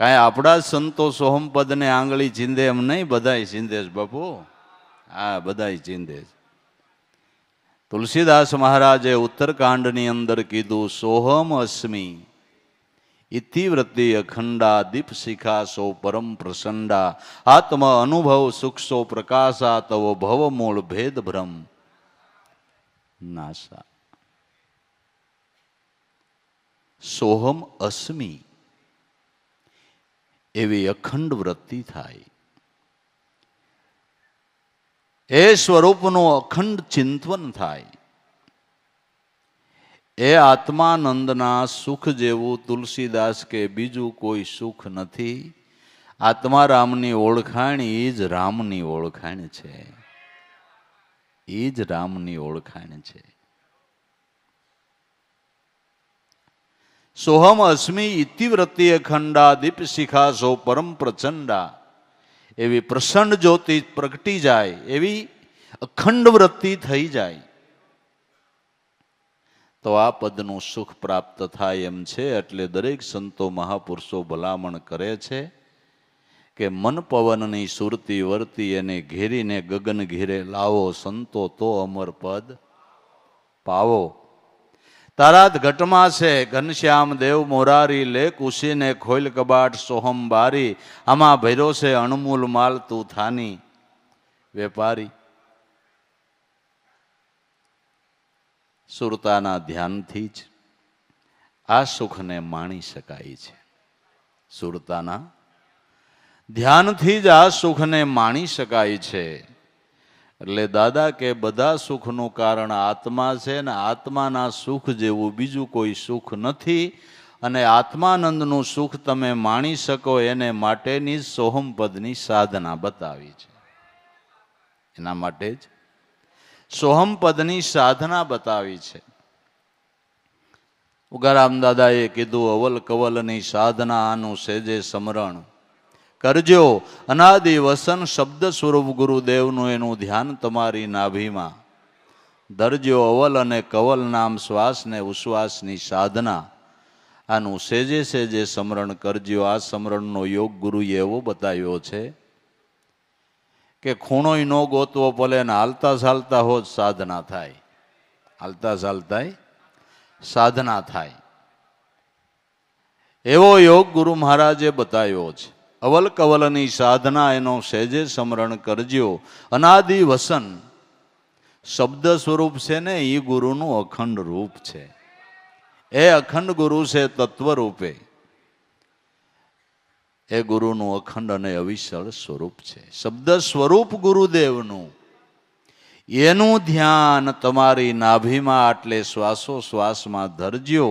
કાંઈ આપણા સંતો સોહમપદને આંગળી ચીંધે એમ નહીં, બધાય ચીંધે છે બાપુ. હા, બધાય ચીંધે છે. તુલસીદાસ મહારાજે ઉત્તરકાંડની અંદર કીધું, સોહમ અસ્મી ઇતિવૃત્તિ અખંડા, દીપ શિખા સો પરમ પ્રસંડા, આત્મ અનુભવ સુખસો પ્રકાશા, તવ ભવ મૂળ ભેદ ભ્રમ નાશા. સોહમ અસ્મી એવી અખંડ વૃત્તિ થાય, એ સ્વરૂપનું અખંડ ચિંતન થાય. એ આત્માનંદના સુખ જેવું તુલસીદાસ કે બીજું કોઈ સુખ નથી. આત્મા રામની ઓળખાણ એ જ રામની ઓળખાણ છે, એ જ રામની ઓળખાણ છે. સોહમ અસ્મી ઇતિવૃત્તિ અખંડા, દીપ શિખા સો પરમ પ્રચંડા. એવી પ્રસન્ન જ્યોતિ પ્રગટી જાય, એવી અખંડ વૃત્તિ થઈ જાય તો આ પદનું સુખ પ્રાપ્ત થાય એમ છે. એટલે દરેક સંતો મહાપુરુષો ભલામણ કરે છે કે મન પવનની સુરતી વર્તી એને ઘેરીને ગગન ઘેરે લાવો, સંતો તો અમર પદ પાવો. તારાત ઘટમાં છે ઘનશ્યામ દેવ મોરારી, લે કુશીને ખોલ કબાટ સોહમ બારી, આમાં ભૈરો છે અણમૂલ માલ તું થાની વેપારી. સુરતાના ધ્યાનથી જ આ સુખને માણી શકાય છે. સુરતાના ધ્યાનથી જ આ સુખને માણી શકાય છે. એટલે દાદા કે બધા સુખનું કારણ આત્મા છે ને આત્માના સુખ જેવું બીજું કોઈ સુખ નથી. અને આત્માનંદનું સુખ તમે માણી શકો એને માટેની જ સોહમપદની સાધના બતાવી છે. એના માટે જ સોહમપદની સાધના બતાવી છે. ઉગારામ દાદાએ કીધું, અવલ કવલની સાધના આનું સેજે સમરણ કરજો, અનાદિ વસન શબ્દ સ્વરૂપ ગુરુદેવનું એનું ધ્યાન તમારી નાભીમાં ધરજો. અવલ અને કવલ નામ શ્વાસને ઉશ્વાસની સાધના આનું સેજે સેજે સમરણ કરજો. આ સમરણનો યોગ ગુરુએ એવો બતાવ્યો છે કે ખૂણોય ન ગોતવો પડે ને હાલતા ચાલતા હોત સાધના થાય, હાલતા ચાલતા સાધના થાય. એવો યોગ ગુરુ મહારાજે બતાવ્યો છે. અવલ કવલની સાધના એનો સહેજે સ્મરણ કરજો. અનાદિ વસન શબ્દ સ્વરૂપ છે ને એ ગુરુનું અખંડ રૂપ છે. એ અખંડ ગુરુ છે તત્વ રૂપે. એ ગુરુનું અખંડ અને અવિચળ સ્વરૂપ છે. શબ્દ સ્વરૂપ ગુરુદેવનું એનું ધ્યાન તમારી નાભીમાં એટલે શ્વાસોશ્વાસમાં ધરજો.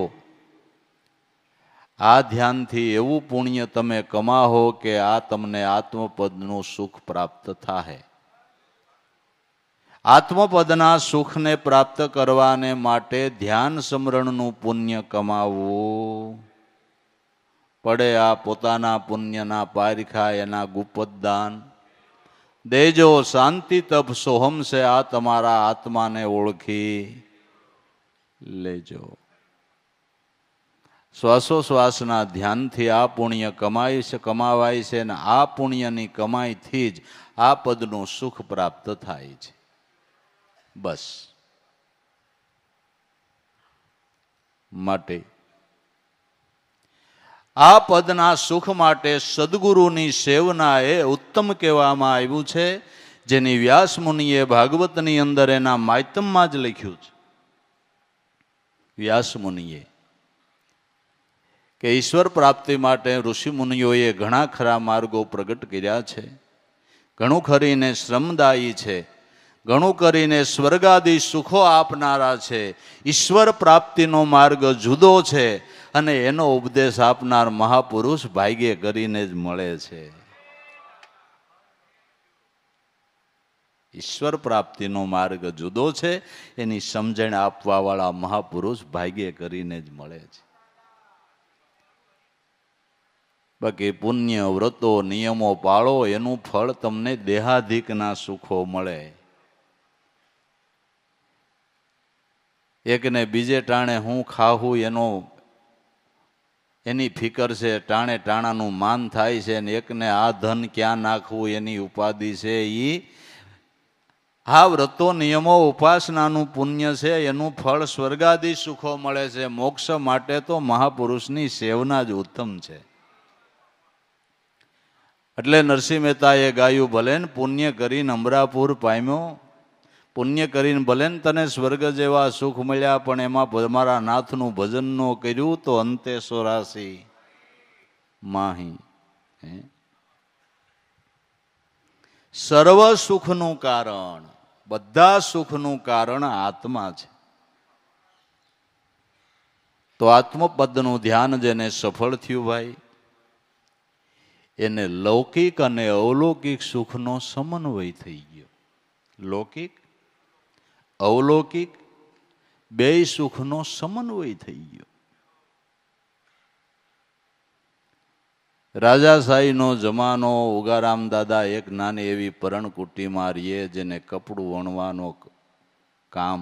આ ધ્યાનથી એવું પુણ્ય તમે કમાહો કે આ તમને આત્મપદનું સુખ પ્રાપ્ત થાય. આત્મપદના સુખને પ્રાપ્ત કરવાને માટે ધ્યાન સ્મરણનું પુણ્ય કમાવવું પડે. આ પોતાના પુણ્યના પારખા એના ગુપ્ત દાન દેજો. શાંતિ તપ સોહમ છે આ તમારા આત્માને ઓળખી લેજો. શ્વાસોશ્વાસના ધ્યાનથી આ પુણ્ય કમાવાય છે અને આ પુણ્યની કમાઈથી જ આ પદનું સુખ પ્રાપ્ત થાય છે. બસ માટે આ પદના સુખ માટે સદગુરુની સેવના એ ઉત્તમ કહેવામાં આવ્યું છે, જેની વ્યાસ મુનિએ ભાગવતની અંદર એના માયતમમાં જ લખ્યું છે. વ્યાસ મુનિએ કે ઈશ્વર પ્રાપ્તિ માટે ઋષિ મુનિઓએ ઘણા ખરા માર્ગો પ્રગટ કર્યા છે. ઘણું ખરીને શ્રમદાયી છે, ઘણું કરીને સ્વર્ગાદી સુખો આપનારા છે. ઈશ્વર પ્રાપ્તિનો માર્ગ જુદો છે અને એનો ઉપદેશ આપનાર મહાપુરુષ ભાગ્ય કરીને જ મળે છે. ઈશ્વર પ્રાપ્તિનો માર્ગ જુદો છે, એની સમજણ આપવા વાળા મહાપુરુષ ભાગ્ય કરીને જ મળે છે. બાકી પુણ્ય વ્રતો નિયમો પાળો એનું ફળ તમને દેહાધિકના સુખો મળે. એકને બીજે ટાણે હું ખાવું એની ફિકર છે, ટાણે ટાણાનું માન થાય છે, ને એકને આ ધન ક્યાં નાખવું એની ઉપાધિ છે. આ વ્રતો નિયમો ઉપાસનાનું પુણ્ય છે, એનું ફળ સ્વર્ગાદી સુખો મળે છે. મોક્ષ માટે તો મહાપુરુષની સેવના જ ઉત્તમ છે. એટલે નરસિંહ મહેતાએ ગાયું, ભલે ને પુણ્ય કરીને અમરાપુર પામ્યો, પુણ્ય કરીને ભલે ને તને સ્વર્ગ જેવા સુખ મળ્યા, પણ એમાં મારા નાથનું ભજન ન કર્યું તો અંતે 84 માહી. સર્વ સુખનું કારણ, બધા સુખનું કારણ આત્મા છે. તો આત્મપદનું ધ્યાન જેને સફળ થયું ભાઈ, એને લૌકિક અને અવલૌકિક સુખનો સમન્વય થઈ ગયો. લૌકિક અવલૌકિક બેય સુખનો સમન્વય થઈ ગયો. રાજાશાહીનો જમાનો, ઉગારામ દાદા એક નાની એવી પરણકુટીમાં રહીએ, જેને કપડું વણવાનો કામ,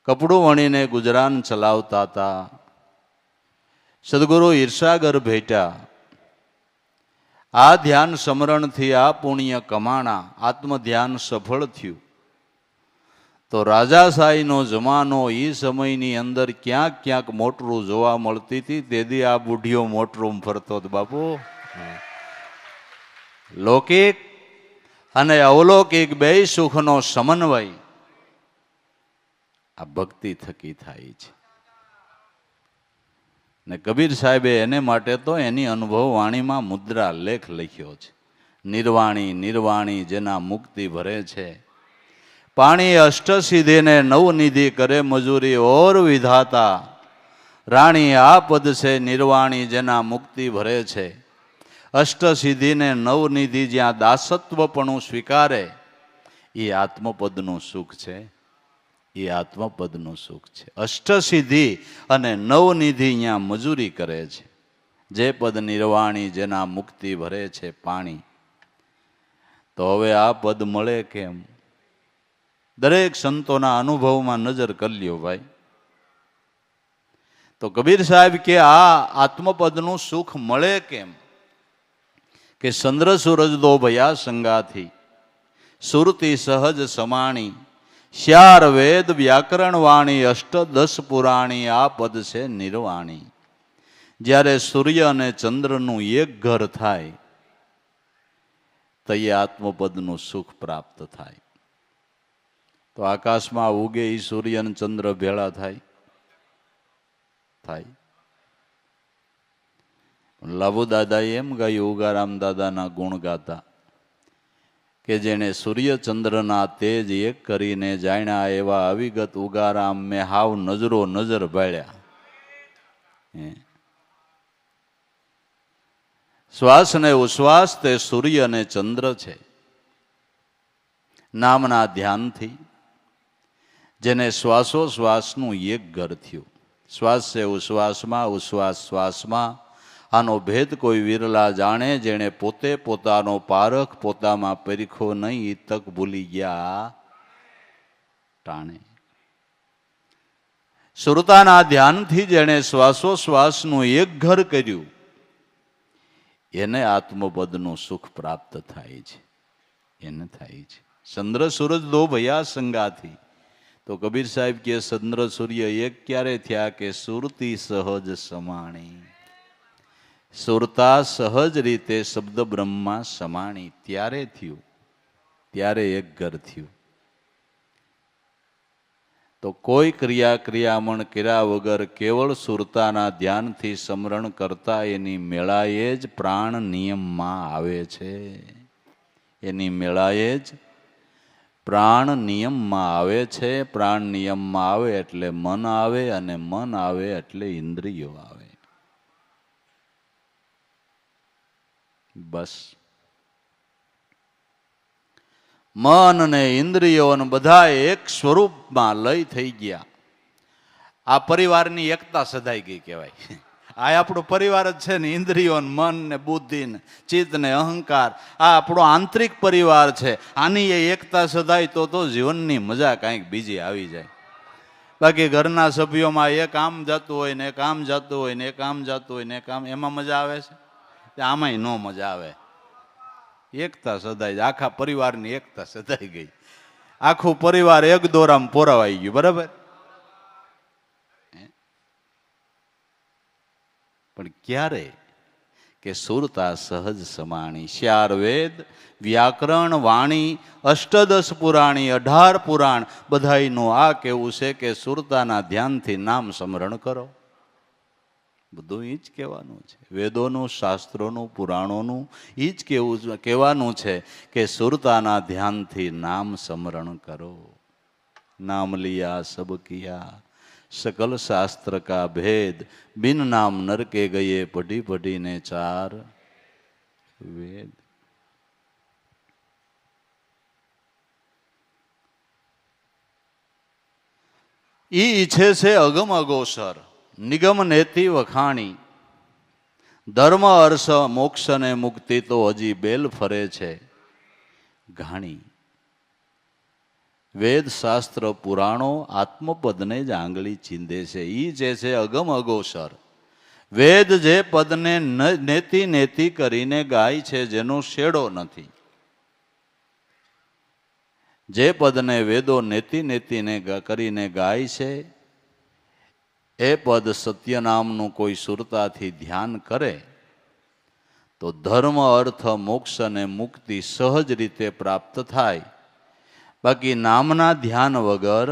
કપડું વણીને ગુજરાન ચલાવતા હતા. સદગુરુ ઈર્ષાગર ભેટ્યા. આ ધ્યાન સ્મરણથી આ પુણ્ય કમાણા, આત્મ ધ્યાન સફળ થયું. તો રાજાશાહીનો જમાનો એ સમયની અંદર ક્યાંક ક્યાંક મોટરું જોવા મળતી હતી. તેથી આ બુઢીઓ મોટરું ફરતો હતો બાપુ. લૌકિક અને અવલૌકિક બેય સુખનો સમન્વય આ ભક્તિ થકી થાય છે. ને કબીર સાહેબે એને માટે તો એની અનુભવ વાણીમાં મુદ્રા લેખ લખ્યો છે. નિર્વાણી નિર્વાણી જેના મુક્તિ ભરે છે, પાણી અષ્ટસિદ્ધિને નવનિધિ કરે મજૂરી ઓર વિધાતા. રાણી આ પદ છે નિર્વાણી જેના મુક્તિ ભરે છે. અષ્ટસિદ્ધિને નવનિધિ જ્યાં દાસત્વપણું સ્વીકારે, એ આત્મપદનું સુખ છે. એ આત્મપદનું સુખ છે. અષ્ટસિદ્ધિ અને નવનિધિ અહીંયા મજૂરી કરે છે. જે પદ નિર્વાણી જેના મુક્તિ ભરે છે પાણી. તો હવે આ પદ મળે કેમ? દરેક સંતોના અનુભવમાં નજર કરી લ્યો ભાઈ. તો કબીર સાહેબ કે આ આત્મપદનું સુખ મળે કેમ? કે ચંદ્ર સૂરજ દો ભયા સંગાથી, સુરતી સહજ સમાણી, શ્યાર વેદ વ્યાકરણ વાણી, અષ્ટદશ પુરાણી, આ પદ છે નિર્વાણી. જ્યારે સૂર્ય અને ચંદ્રનું એક ઘર થાય તો એ આત્મપદનું સુખ પ્રાપ્ત થાય. તો આકાશમાં ઉગે એ સૂર્ય અને ચંદ્ર ભેળા થાય? લાભુ દાદાએ એમ ગાયું, ઉગારામ દાદાના ગુણ ગાતા, કે જેણે સૂર્ય ચંદ્રના તેજ એક કરીને જાણ્યા, એવા અવિગત ઉગારામ મેં હાવ નજરો નજર ભાળ્યા. શ્વાસ ને ઉશ્વાસ તે સૂર્ય અને ચંદ્ર છે. નામના ધ્યાનથી જેને શ્વાસોશ્વાસનું એક ઘર થયું. શ્વાસ છે ઉશ્વાસમાં, ઉશ્વાસ શ્વાસમાં. આનો ભેદ કોઈ વિરલા જાણે, જેણે પોતે પોતાનો પારખ પોતામાં પરીખો નહીં, એ તક ભૂલી ગયા ટાણે. સુરતાના ધ્યાનથી જેણે શ્વાસોશ્વાસનું એક ઘર કર્યું, એને આત્મપદનું સુખ પ્રાપ્ત થાય છે. એને થાય છે. ચંદ્ર સૂરજ દો ભયા સંગાથી. તો કબીર સાહેબ કે ચંદ્ર સૂર્ય એક ક્યારે થયા? કે સુરતી સહજ સમાણી. સુરતા સહજ રીતે શબ્દ બ્રહ્મમાં સમાણી, ત્યારે થયું. ત્યારે એક ઘર થયું. તો કોઈ ક્રિયામણ કર્યા વગર કેવળ સુરતાના ધ્યાનથી સ્મરણ કરતા એની મેળાએ જ પ્રાણ નિયમમાં આવે છે. એની મેળાએ જ પ્રાણ નિયમમાં આવે છે. પ્રાણ નિયમમાં આવે એટલે મન આવે, અને મન આવે એટલે ઇન્દ્રિયો આવે. બસ મન અને ઇન્દ્રિયો બધા એક સ્વરૂપમાં લય થઈ ગયા. આ પરિવારની એકતા સધાઈ ગઈ કહેવાય. આ આપણો પરિવાર જ છે ને, ઇન્દ્રિયો ને મન ને બુદ્ધિ ને ચિત્ત ને અહંકાર, આ આપણો આંતરિક પરિવાર છે. આની એ એકતા સધાય તો જીવનની મજા કાંઈક બીજી આવી જાય. બાકી ઘરના સભ્યોમાં એક આમ જતું હોય ને એક આમ જતું હોય ને એક આમ જતું હોય ને એક આમ, એમાં મજા આવે છે? આમાંય ન મજા આવે. એકતા સધાઈ, આખા પરિવારની એકતા સધાઈ ગઈ. આખું પરિવાર એક દોરામાં પોરાવાઈ ગયું. બરાબર? પણ ક્યારે? કે સુરતા સહજ સમાણી. 4 વેદ, વ્યાકરણ, વાણી, અષ્ટદશ પુરાણી, 18 પુરાણ, બધાયનું આ કેવું છે કે સુરતાના ધ્યાનથી નામ સ્મરણ કરો. બધું એ જ કહેવાનું છે. વેદોનું, શાસ્ત્રોનું, પુરાણોનું એ જ કહેવાનું છે કે સુરતાના ધ્યાનથી નામ સ્મરણ કરો. નામ લિયા સબ કિયા, सकल शास्त्र का भेद, बिन नाम नर के गए पढ़ी पढ़ी ने 4 वेद. ઈ ઈચ્છે છે અગમ અગોસર, નિગમ નેતિ વખાણી, ધર્મ અર્થ મોક્ષ ને મુક્તિ તો હજી બેલ ફરે છે ઘાણી. વેદ શાસ્ત્ર પુરાણો આત્મપદને જ આંગળી ચીંધે છે. ઈ જે છે અગમ અગોસર. વેદ જે પદને નેતિ નેતિ કરીને ગાય છે, જેનો શેડો નથી. જે પદને વેદો નેતિ નેતિને કરીને ગાય છે, એ પદ સત્ય નામનું કોઈ સુરતાથી ધ્યાન કરે તો ધર્મ અર્થ મોક્ષ અને મુક્તિ સહજ રીતે પ્રાપ્ત થાય. બાકી નામના ધ્યાન વગર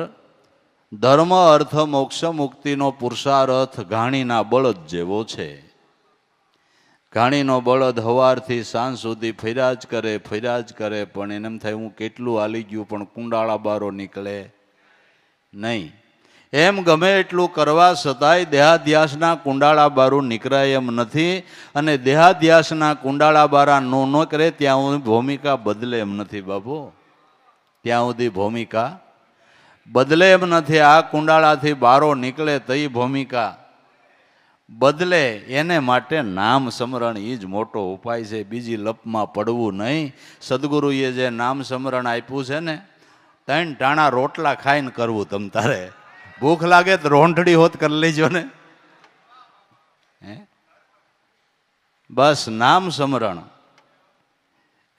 ધર્મ અર્થ મોક્ષ મુક્તિનો પુરુષાર્થ ઘાણીના બળદ જેવો છે. ઘાણીનો બળદ સવારથી સાંજ સુધી ફર્યા જ કરે, પણ એને એમ થાય હું કેટલું હાલી ગયું, પણ કુંડાળા બારો નીકળે નહીં. એમ ગમે એટલું કરવા છતાંય દેહાધ્યાસના કુંડાળા બારું નીકળાય એમ નથી. અને દેહાધ્યાસના કુંડાળા બારા ન કરે ત્યાં હું ભૂમિકા બદલે એમ નથી બાબુ. ત્યાં સુધી ભૂમિકા બદલે એમ નથી. આ કુંડાળાથી બારો નીકળે તો એ ભૂમિકા બદલે. એને માટે નામ સ્મરણ એ જ મોટો ઉપાય છે. બીજી લપમાં પડવું નહીં. સદગુરુએ જે નામ સ્મરણ આપ્યું છે ને, 3 ટાણા રોટલા ખાઈને કરવું. તમ તારે ભૂખ લાગે તો રોંઢડી હોત કરી લેજો ને. બસ નામ સ્મરણ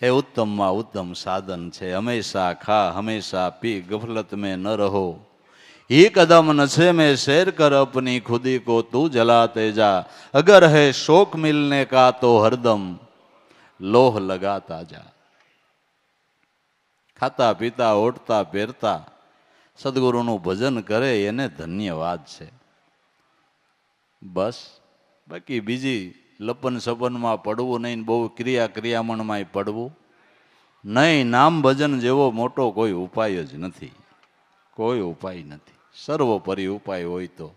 એ ઉત્તમમાં ઉત્તમ સાધન છે. હંમેશા ખા હંમેશા પી, ગફલત में न रहो, ही कदम नशे में शेर कर अपनी खुदी को तू जलाते जा, अगर है शोक मिलने का तो हरदम लोह लगाता जा. ખાતા પીતા ઓઢતા પહેરતા સદગુરુનું ભજન કરે એને ધન્યવાદ છે. બસ બાકી બીજી લપન સપનમાં પડવું નહીં, બહુ ક્રિયામણમાં પડવું નહીં. નામ ભજન જેવો મોટો કોઈ ઉપાય જ નથી. કોઈ ઉપાય નથી. સર્વોપરી ઉપાય હોય તો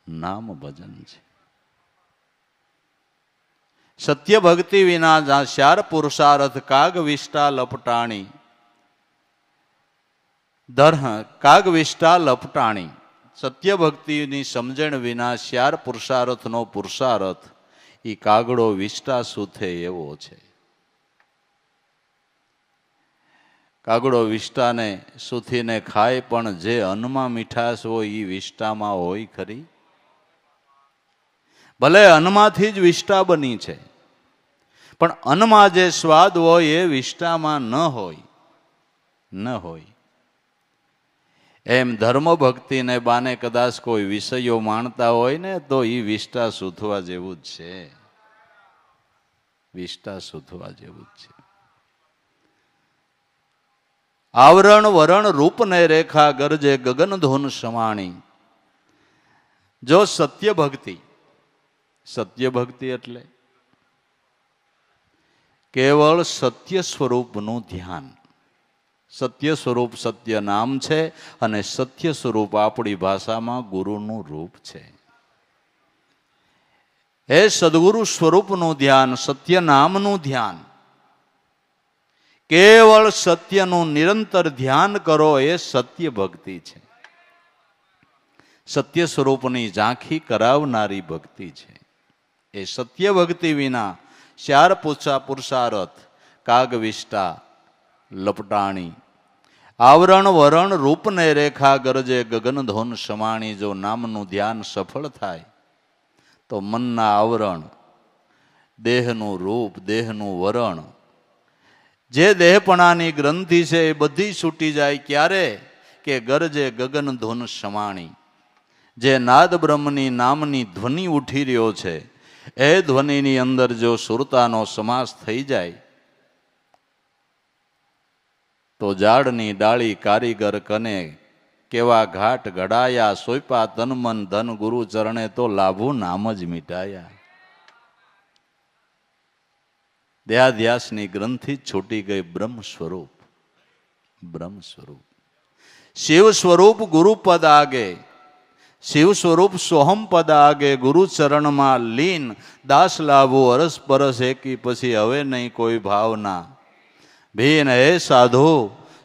નામ ભજન છે. સત્ય ભક્તિ વિના જાશ્યાર પુરુષાર્થ કાગ વિષ્ટા લપટાણી, કાગ વિષ્ટા લપટાણી. સત્ય ભક્તિની સમજણ વિના શ્યાર પુરુષાર્થનો પુરુષાર્થ એ કાગડો વિષ્ટા સૂથે એવો છે. કાગડો વિષ્ટાને સૂથીને ખાય, પણ જે અન્નમાં મીઠાશ હોય એ વિષ્ટામાં હોય ખરી? ભલે અન્નમાંથી જ વિષ્ટા બની છે, પણ અન્નમાં જે સ્વાદ હોય એ વિષ્ટામાં ન હોય. એમ ધર્મ ભક્તિને બાને કદાચ કોઈ વિષયો માણતા હોય ને તો એ વિષ્ટા સૂથવા જેવું જ છે. વિષ્ટા સૂથવા જેવું જ છે. આવરણ વરણ રૂપ ને રેખા ગરજે ગગન ધૂન સમાણી. જો સત્ય ભક્તિ એટલે કેવળ સત્ય સ્વરૂપનું ધ્યાન. સત્ય સ્વરૂપ સત્ય નામ છે અને સત્ય સ્વરૂપ આપણી ભાષામાં ગુરુનું રૂપ છે. એ સદગુરુ સ્વરૂપનું ધ્યાન, સત્ય નામનું ધ્યાન, કેવળ સત્યનું નિરંતર ધ્યાન કરો એ સત્ય ભક્તિ છે. સત્ય સ્વરૂપની ઝાંખી કરાવનારી ભક્તિ છે. એ સત્ય ભક્તિ વિના ચાર પૂછા પુરુષાર્થ, કાગવિષ્ટા, લપટાણી, આવરણ વરણ રૂપને રેખા ગરજે ગગન ધોન સમાણી. જો નામનું ધ્યાન સફળ થાય તો મનના આવરણ, દેહનું રૂપ, દેહનું વરણ, જે દેહપણાની ગ્રંથિ છે એ બધી છૂટી જાય. ક્યારે? કે ગરજે ગગન ધોન સમાણી. જે નાદ બ્રહ્મની નામની ધ્વનિ ઉઠી રહ્યો છે એ ધ્વનિની અંદર જો સુરતાનો સમાસ થઈ જાય તો ઝાડની ડાળી કારીગર કને કેવા ઘાટ ઘડાયા. સોયપા તન મન ધન ગુરુ ચરણે તો લાભું નામ જ મીટાયા. દેહાધ્યાસની ગ્રંથિ છૂટી ગઈ. બ્રહ્મ સ્વરૂપ, બ્રહ્મ સ્વરૂપ, શિવ સ્વરૂપ ગુરુ પદ આગે, શિવ સ્વરૂપ સોહમ પદ આગે. ગુરુ ચરણમાં લીન દાસ લાભો અરસ પરસ એકી. પછી હવે નહીં કોઈ ભાવના ભીન. હે સાધુ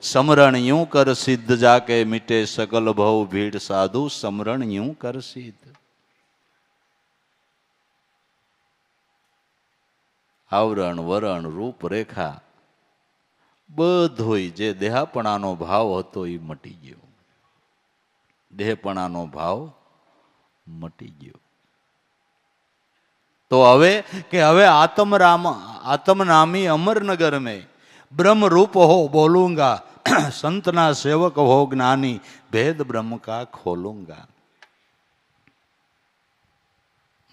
સમરણ યું કર સિદ્ધ, જાકે મીટે સકલ ભવ ભીડ. સાધુ સમરણ યું કર સિદ્ધ. આવરણ વરણ રૂપરેખા બધુંય જે દેહાપણાનો ભાવ હતો એ મટી ગયો. દેહપણાનો ભાવ મટી ગયો. તો હવે કે હવે આત્મનામી અમરનગર में ब्रह्म रूप हो बोलूंगा, संतना सेवक हो ज्ञानी, भेद ब्रह्म का खोलूंगा.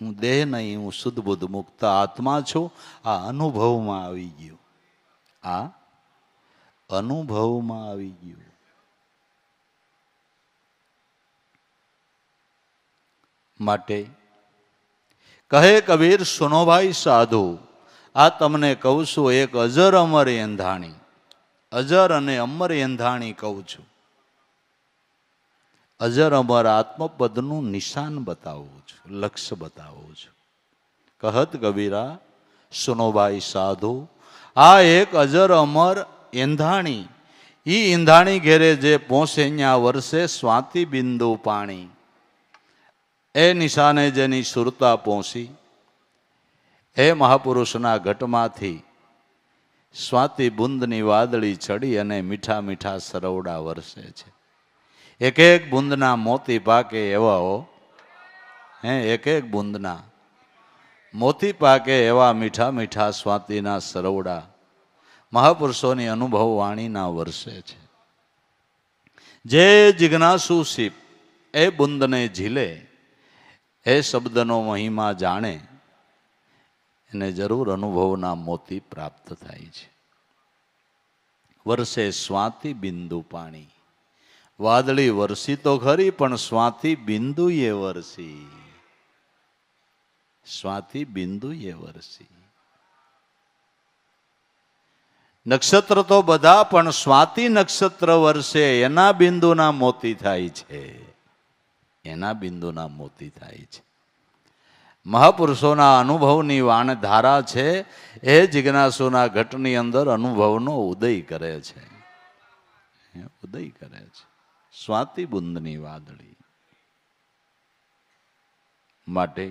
હું દેહ નહીં, હું શુદ્ધ બુદ્ધ મુક્ત આત્મા છું. આ અનુભવમાં આવી ગયું, આ અનુભવમાં આવી ગયું. માટે કહે કબીર સુનો ભાઈ સાધુ, આ તમને કહું છું એક અજર અમર એંધાણી, અજર અને અમર એંધાણી કહું છું. અજર અમર આત્મપદનું નિશાન બતાવું છું, લક્ષ્ય બતાવું છું. કહત કબીરા સુનો ભાઈ સાધુ, આ એક અજર અમર એંધાણી. ઈ એંધાણી ઘેરે જે પહોંચે અહીંયા વર્ષે સ્વાતિ બિંદુ પાણી. એ નિશાને જેની સુરતા પહોંચી, એ મહાપુરુષના ઘટમાંથી સ્વાતિ બુંદની વાદળી ચડી અને મીઠા મીઠા સરવડા વરસે છે. એક એક બુંદના મોતી પાકે એવા હો, એક એક બુંદના મોતી પાકે એવા મીઠા મીઠા સ્વાતિના સરવડા મહાપુરુષોની અનુભવ વાણીના વરસે છે. જે જિજ્ઞાસુ શિપ એ બુંદને ઝીલે, એ શબ્દનો મહિમા જાણે, એને જરૂર અનુભવના મોતી પ્રાપ્ત થાય છે. વરસે સ્વાતિ બિંદુ પાણી. વાદળી વરસી તો ખરી, પણ સ્વાતિ બિંદુ એ વરસી, સ્વાતિ બિંદુ એ વરસી. નક્ષત્ર તો બધા, પણ સ્વાતિ નક્ષત્ર વરસે એના બિંદુના મોતી થાય છે, એના બિંદુના મોતી થાય છે. મહાપુરુષોના અનુભવની વાણ ધારા છે, એ જિજ્ઞાસુના ઘટની અંદર અનુભવનો ઉદય કરે છે, ઉદય કરે છે. સ્વાતિ બુંદની વાદળી. માટે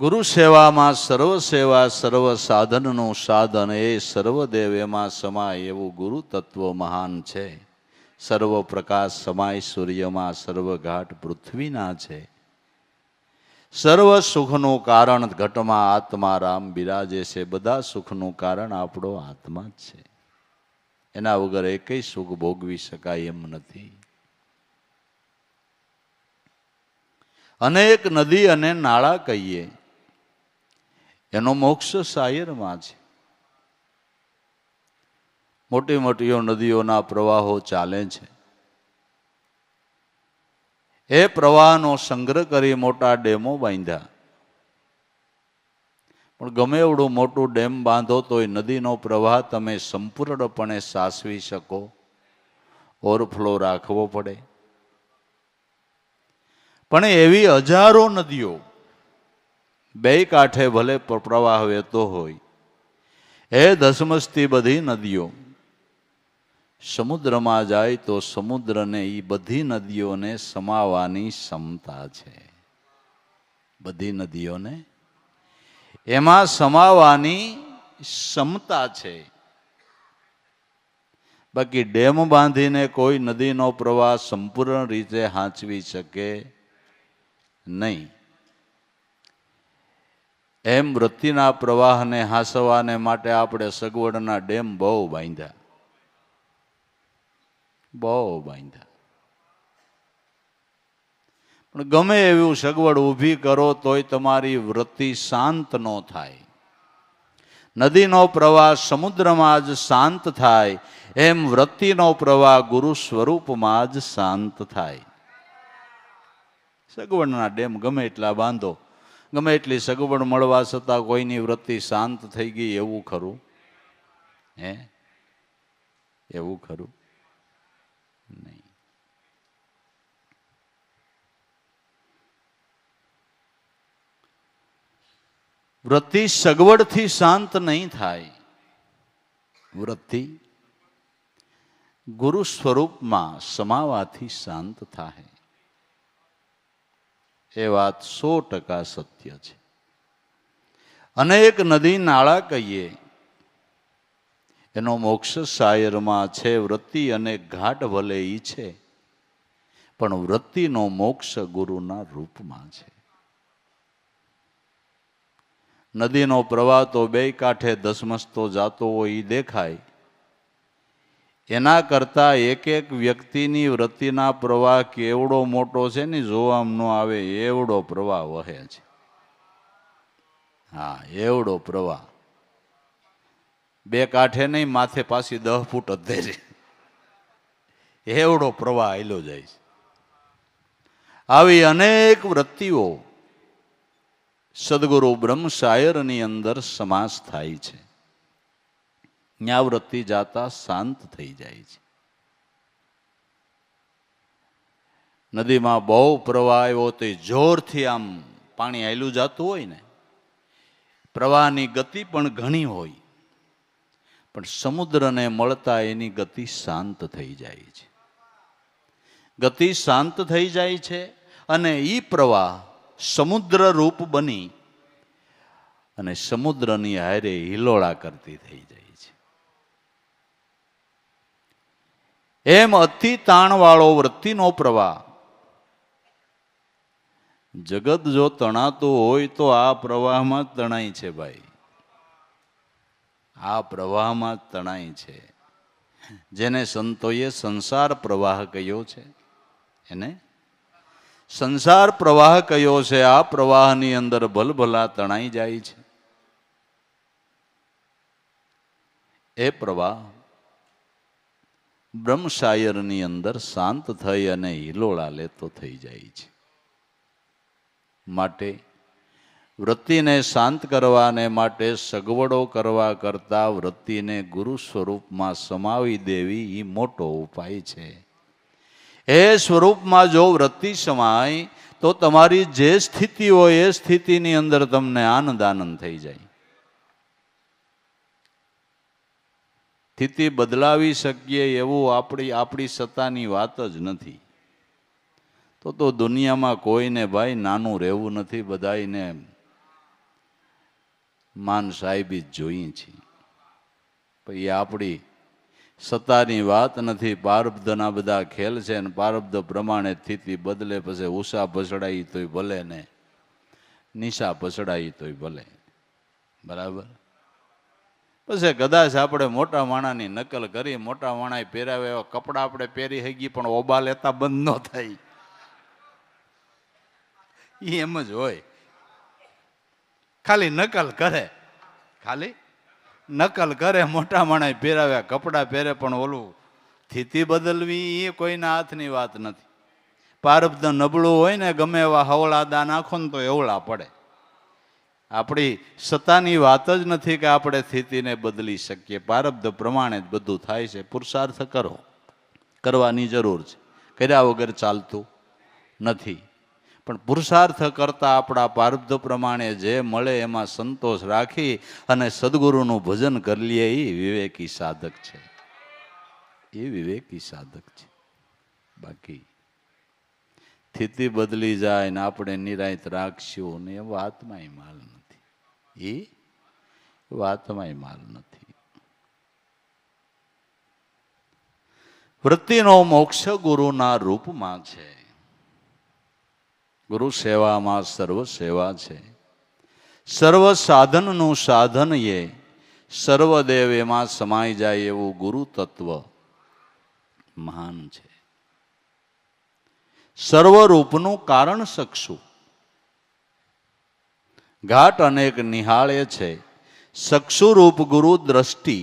ગુરુ સેવામાં સર્વ સેવા, સર્વ સાધનનું સાધન, એ સર્વદેવ એમાં સમાય એવું ગુરુ તત્વ મહાન છે. સર્વ પ્રકાશ સમાય સૂર્યમાં, સર્વ ઘાટ પૃથ્વીના છે. સર્વ સુખનું કારણ ઘટમાં આત્મા રામ બિરાજે છે. બધા સુખનું કારણ આપણો આત્મા જ છે. એના વગર એકેય સુખ ભોગવી શકાય એમ નથી. અનેક નદી અને નાળા કહીએ, એનો મોક્ષ શાયરમાં છે. મોટી મોટી નદીઓના પ્રવાહો ચાલે છે. એ પ્રવાહનો સંગ્રહ કરી મોટા ડેમો બાંધ્યા, પણ ગમે એવડું મોટું ડેમ બાંધો તોય નદીનો પ્રવાહ તમે સંપૂર્ણપણે સાચવી શકો, ઓવરફ્લો રાખવો પડે. પણ એવી હજારો નદીઓ બે કાંઠે ભલે પ્રવાહ વહેતો હોય, એ ધસમસતી બધી નદીઓ સમુદ્રમાં જાય તો સમુદ્રને એ બધી નદીઓને સમાવવાની ક્ષમતા છે. બધી નદીઓને એમાં સમાવવાની ક્ષમતા છે. બાકી ડેમ બાંધીને કોઈ નદીનો પ્રવાહ સંપૂર્ણ રીતે હાંચવી શકે નહીં. એમ વૃત્તિના પ્રવાહને હાંસવાને માટે આપણે સગવડના ડેમ બહુ બાંધ્યા, બહુ બાંધ્યા. પણ ગમે એવું સગવડ ઊભી કરો તોય તમારી વૃત્તિ શાંત ન થાય. નદીનો પ્રવાહ સમુદ્રમાં જ શાંત થાય, એમ વૃત્તિનો પ્રવાહ ગુરુ સ્વરૂપમાં જ શાંત થાય. સગવડના ડેમ ગમે એટલા બાંધો, ગમે એટલી સગવડ મળવા છતાં કોઈની વૃત્તિ શાંત થઈ ગઈ એવું ખરું? હે, એવું ખરું નહીં. વૃત્તિ સગવડથી શાંત નહીં થાય. વૃત્તિ ગુરુ સ્વરૂપમાં સમાવાથી શાંત થાય. એ વાત 100% સત્ય છે. અનેક નદી નાળા કહીએ, એનો મોક્ષ શાયરમાં છે. વૃત્તિ અને ઘાટ ભલે ઈ છે, પણ વૃત્તિનો મોક્ષ ગુરુના રૂપમાં છે. નદીનો પ્રવાહ તો બે કાંઠે ધસમસતો જાતો હોય એ દેખાય, એના કરતા એક એક વ્યક્તિની વૃત્તિના પ્રવાહ કેવડો મોટો છે ને, જોવામાં ન આવે એવડો પ્રવાહ વહે છે. હા, એવડો પ્રવાહ. બે કાંઠે નહીં, માથે પાછી 10 ફૂટ અધેરી, એવડો પ્રવાહ આયલો જાય છે. આવી અનેક વૃત્તિઓ સદગુરુ બ્રહ્મશાયરની અંદર સમાસ થાય છે. ન્યા વૃત્તિ જાતા શાંત થઈ જાય છે. નદીમાં બહુ પ્રવાહ આવ્યો તો જોરથી આમ પાણી હાલ્યું જતું હોય ને, પ્રવાહની ગતિ પણ ઘણી હોય, પણ સમુદ્રને મળતા એની ગતિ શાંત થઈ જાય છે. ગતિ શાંત થઈ જાય છે અને એ પ્રવાહ સમુદ્ર રૂપ બની અને સમુદ્રની હારે હિલોળા કરતી થઈ જાય છે. એમ અતિ તાણવાળો વૃત્તિનો પ્રવાહ જગત જો તણાતું હોય તો આ પ્રવાહમાં જ તણાય છે ભાઈ, આ પ્રવાહમાં જ તણાય છે. જેને સંતોએ સંસાર પ્રવાહ કહ્યો છે, એને સંસાર પ્રવાહ કયો છે. આ પ્રવાહની અંદર ભલભલા તણાઈ જાય છે. એ પ્રવાહ બ્રહ્મશાયરની અંદર શાંત થઈ અને હિલોળા લેતો થઈ જાય છે. માટે વૃત્તિને શાંત કરવાને માટે સગવડો કરવા કરતા વૃત્તિને ગુરુ સ્વરૂપમાં સમાવી દેવી એ મોટો ઉપાય છે. એ સ્વરૂપમાં જો વૃત્તિ સમાય તો તમારી જે સ્થિતિ હોય એ સ્થિતિની અંદર તમને આનંદ થઈ જાય. સ્થિતિ બદલાવી શકીએ એવું આપણી સત્તાની વાત જ નથી. તો દુનિયામાં કોઈને ભાઈ નાનું રહેવું નથી, બધાને માન સાહેબી જ જોઈએ છીએ. પછી આપણી સત્તાની વાત નથી. પારબ્ધના બધા ખેલ છે ને પારબ્ધ પ્રમાણે સ્થિતિ બદલે. પછી ઉષા પસડાઈ તોય ભલે ને નિશા પસડાઈ તોય ભલે, બરાબર. પછી કદાચ આપણે મોટા માણાની નકલ કરી, મોટા માણાએ પહેરાવે એવા કપડાં આપણે પહેરી શકીએ, પણ ઓબા લેતા બંધ ન થાય. એમ જ હોય, ખાલી નકલ કરે, ખાલી નકલ કરે. મોટા માણાએ પહેરાવ્યા કપડાં પહેરે, પણ ઓલું સ્થિતિ બદલવી એ કોઈના હાથની વાત નથી. પારબ્ધ નબળું હોય ને, ગમે એવા હવળા દા નાખો ને તો એવળા પડે. આપણી સત્તાની વાત જ નથી કે આપણે સ્થિતિને બદલી શકીએ. પ્રારબ્ધ પ્રમાણે જ બધું થાય છે. પુરુષાર્થ કરો, કરવાની જરૂર છે. કર્યા વગર ચાલતું નથી. પણ પુરુષાર્થ કરતા આપણા પ્રારબ્ધ પ્રમાણે જે મળે એમાં સંતોષ રાખી અને સદગુરુનું ભજન કરી લઈએ એ વિવેકી સાધક છે. એ વિવેકી સાધક છે. બાકી સ્થિતિ બદલી જાય ને આપણે નિરાંત રાખશું ને એ વાતમાં માલ નથી. એ વાતમાં માલ નથી. વૃત્તિનો મોક્ષ ગુરુના રૂપમાં છે. ગુરુ સેવામાં સર્વ સેવા છે. સર્વ સાધનનું સાધન એ સર્વદેવ એમાં સમાઈ જાય એવું ગુરુ તત્વ મહાન છે. સર્વરૂપનું કારણ સક્ષુ ઘાટ અનેક નિહાળે છે. સક્ષુરૂપ ગુરુ દ્રષ્ટિ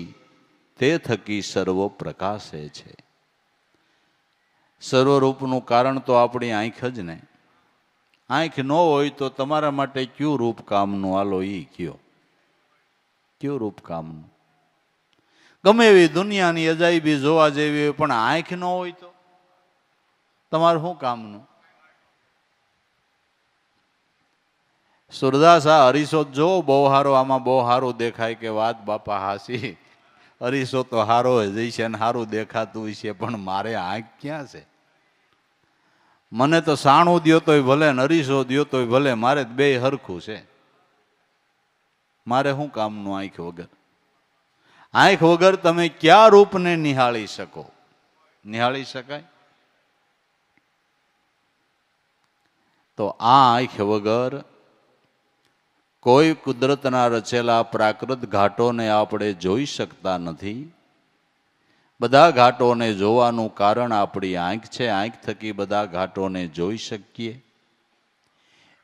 તે થકી સર્વ પ્રકાશે છે. સર્વરૂપનું કારણ તો આપણી આંખ જ ને. આંખ ન હોય તો તમારા માટે કયું રૂપ કામનું? હાલો ઈ કયો, કયું રૂપ કામનું? ગમે એવી દુનિયાની અજાયબી જોવા જેવી હોય પણ આંખ ન હોય તો તમારું શું કામનું? સુરદાસ આ હરીસો જો બહુ હારો, આમાં બહુ સારું દેખાય કે વાત બાપા હાસી. હરીસો તો હારો જ છે ને સારું દેખાતું છે, પણ મારે આંખ ક્યાં છે? મને તો સાણું દ્યો તોય ભલે ને હરીસો દ્યો તોય ભલે, મારે બે હરખું છે. મારે શું કામનું આંખ વગર? આંખ વગર તમે ક્યાં રૂપને નિહાળી શકો? નિહાળી શકાય? તો આ આંખ વગર કોઈ કુદરતના રચેલા પ્રાકૃત ઘાટોને આપણે જોઈ શકતા નથી. બધા ઘાટોને જોવાનું કારણ આપણી આંખ છે. આંખ થકી બધા ઘાટોને જોઈ શકીએ.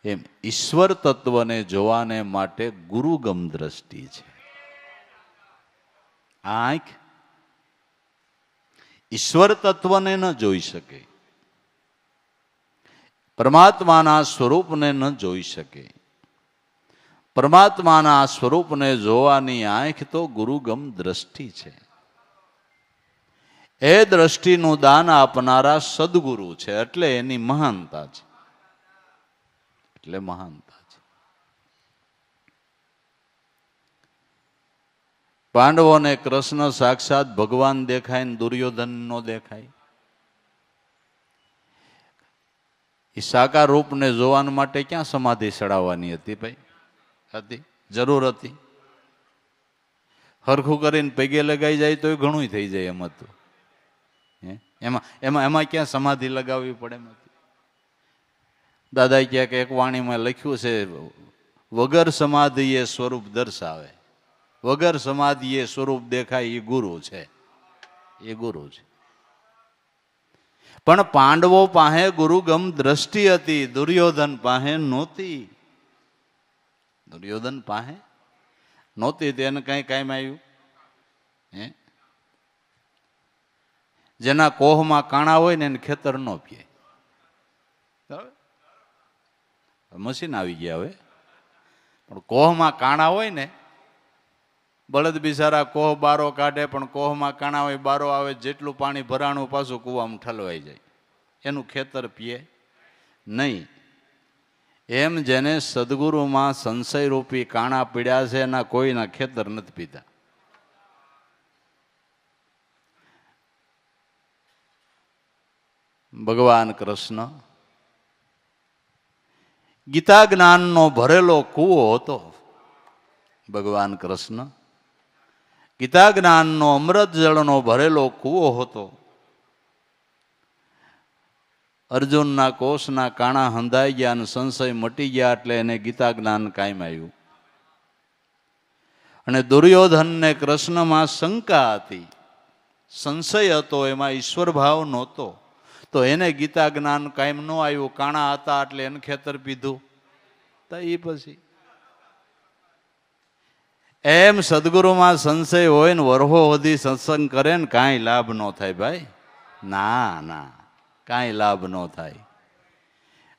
એમ ઈશ્વર તત્વને જોવાને માટે ગુરુગમ દ્રષ્ટિ છે. આ આંખ ઈશ્વર તત્વને ન જોઈ શકે, પરમાત્માના સ્વરૂપને ન જોઈ શકે. પરમાત્માના સ્વરૂપને જોવાની આંખ તો ગુરુગમ દ્રષ્ટિ છે. એ દ્રષ્ટિનું દાન આપનારા સદગુરુ છે. એટલે એની મહાનતા છે. એટલે મહાનતા છે. પાંડવોને કૃષ્ણ સાક્ષાત ભગવાન દેખાય ને દુર્યોધન નો દેખાય. એ સાકાર રૂપને જોવા માટે ક્યાં સમાધિ ચડાવવાની હતી ભાઈ? હતી? જરૂર હતી? હરખું કરીને પગે લગાઈ જાય તો ઘણું થઈ જાય એમ હતું. એમાં ક્યાં સમાધિ લગાવવી પડે? એમ હતી. દાદા ક્યાંક એક વાણીમાં લખ્યું છે, વગર સમાધિ એ સ્વરૂપ દર્શાવે, વગર સમાધિ એ સ્વરૂપ દેખાય. એ ગુરુ છે. એ ગુરુ છે. પણ પાંડવો પાસે ગુરુગમ દ્રષ્ટિ હતી, દુર્યોધન પાસે નહોતી. દુર્યોધન પાસે નહોતી. તેને કઈ કામ આવ્યું? હે? જેના કોહમાં કાણા હોય ને એને ખેતર ન પીએ. મશીન આવી ગયા હવે. પણ કોહમાં કાણા હોય ને, બળદ બિચારા કોહ બારો કાઢે, પણ કોહમાં કાણા હોય, બારો આવે, જેટલું પાણી ભરાણું પાછું કૂવામાં ઠલવાઈ જાય. એનું ખેતર પીએ નહીં. એમ જેને સદગુરુમાં સંશય રૂપી કાણા પીડ્યા છે એના કોઈના ખેતર નથી પીતા. ભગવાન કૃષ્ણ ગીતા જ્ઞાનનો ભરેલો કૂવો હતો. ભગવાન કૃષ્ણ ગીતા જ્ઞાનનો અમૃત જળનો ભરેલો કૂવો હતો. અર્જુનના કોષના કાણા હંધાઈ ગયા અને સંશય મટી ગયા, એટલે એને ગીતા જ્ઞાન કાયમ આવ્યું. અને દુર્યોધનને કૃષ્ણમાં શંકા હતી, સંશય હતો, એમાં ઈશ્વર ભાવ નહોતો, તો એને ગીતા જ્ઞાન કાયમ ન આવ્યું. કાણા હતા એટલે એને ખેતર પીધું. તો એ પછી એમ સદગુરુમાં સંશય હોય ને વરહો સુધી સત્સંગ કરે ને કાંઈ લાભ ન થાય ભાઈ. ના ના, કાંઈ લાભ ન થાય.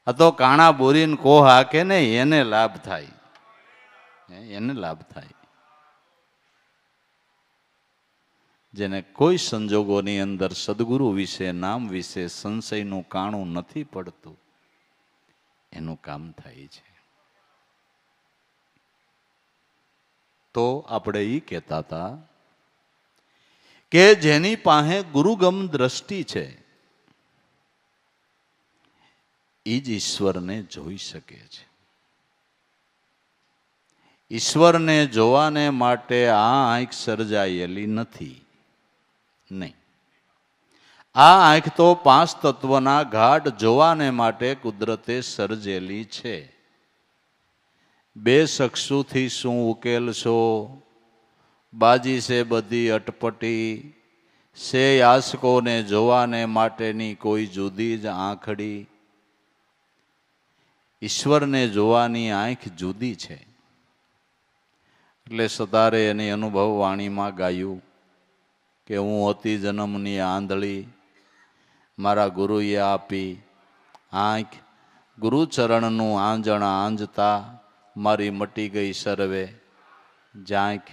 આ તો કાણા બોરીને કોહ હાકે ને એને લાભ થાય. એને લાભ થાય. જેને કોઈ સંજોગોની અંદર સદગુરુ વિશે, નામ વિશે સંશયનું કાણું નથી પડતું, એનું કામ થાય છે. તો આપણે એ કહેતા હતા કે જેની પાસે ગુરુગમ દ્રષ્ટિ છે એ જ ઈશ્વરને જોઈ શકે છે. ઈશ્વરને જોવાને માટે આ આંખ સર્જાયેલી નથી. નહીં, આ આંખ તો પાંચ તત્વના ઘાટ જોવાને માટે કુદરતે સર્જેલી છે. બે ચક્ષુથી શું ઉકેલશો, બાજી છે બધી અટપટી, સે યાચકોને જોવાને માટેની કોઈ જુદી જ આંખડી. ઈશ્વરને જોવાની આંખ જુદી છે. એટલે સતારે એની અનુભવ વાણીમાં ગાયું કે હું હતી જન્મની આંધળી, મારા ગુરુએ આપી આંખ, ગુરુચરણનું આંજણ આંજતા મારી મટી ગઈ સર્વે જાંખ.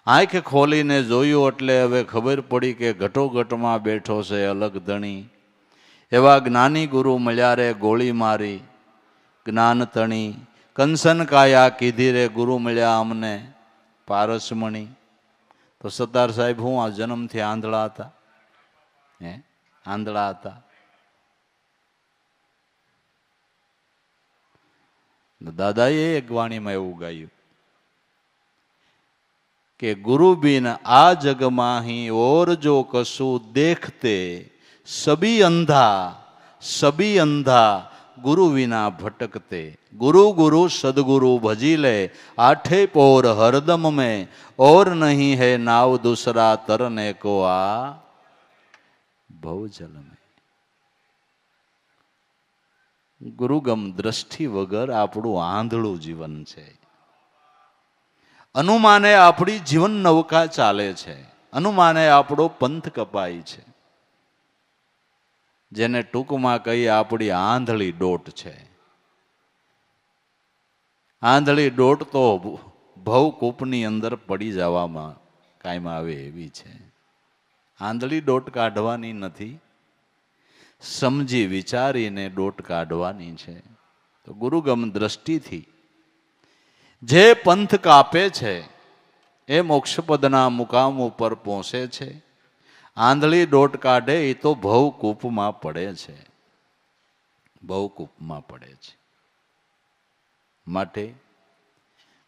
આંખ ખોલીને જોયું એટલે હવે ખબર પડી કે ઘટોઘટમાં બેઠો છે અલગ ધણી. એવા જ્ઞાની ગુરુ મળ્યા રે ગોળી મારી જ્ઞાન તણી. કંસન કાયા કીધી રે ગુરુ મળ્યા અમને પારસમણી. તો સરદાર સાહેબ હું આ જન્મથી આંધળા હતા, આંધળા હતા. દાદાએ એક વાણીમાં એવું ગાયું કે ગુરુ બિન આ જગમાં હી ઓર જો કશું દેખતે, સબી અંધા ગુરુ વિના ભટકતે. ગુરુ ગુરુ સદગુરુ ભજી લે, આઠે પોર હરદમ में और नहीं है नाव दूसरा तरने को आ भवजल में. ગુરુગમ દ્રષ્ટિ વગર આપણું આંધળું જીવન છે. અનુમાને આપણી જીવન નૌકા ચાલે છે, અનુમાને આપણો પંથ કપાય છે. જેને ટૂંકમાં કહી આપણી આંધળી દોટ છે. આંધળી દોટ તો ભવકૂપની અંદર પડી જવામાં કાયમ આવે એવી છે. આંધળી દોટ કાઢવાની નથી, સમજી વિચારીને દોટ કાઢવાની છે. તો ગુરુગમ દ્રષ્ટિથી જે પંથ કાપે છે એ મોક્ષપદના મુકામ ઉપર પહોંચે છે. આંધળી દોટ કાઢે એ તો ભવકૂપમાં પડે છે, ભવકૂપમાં પડે છે. માટે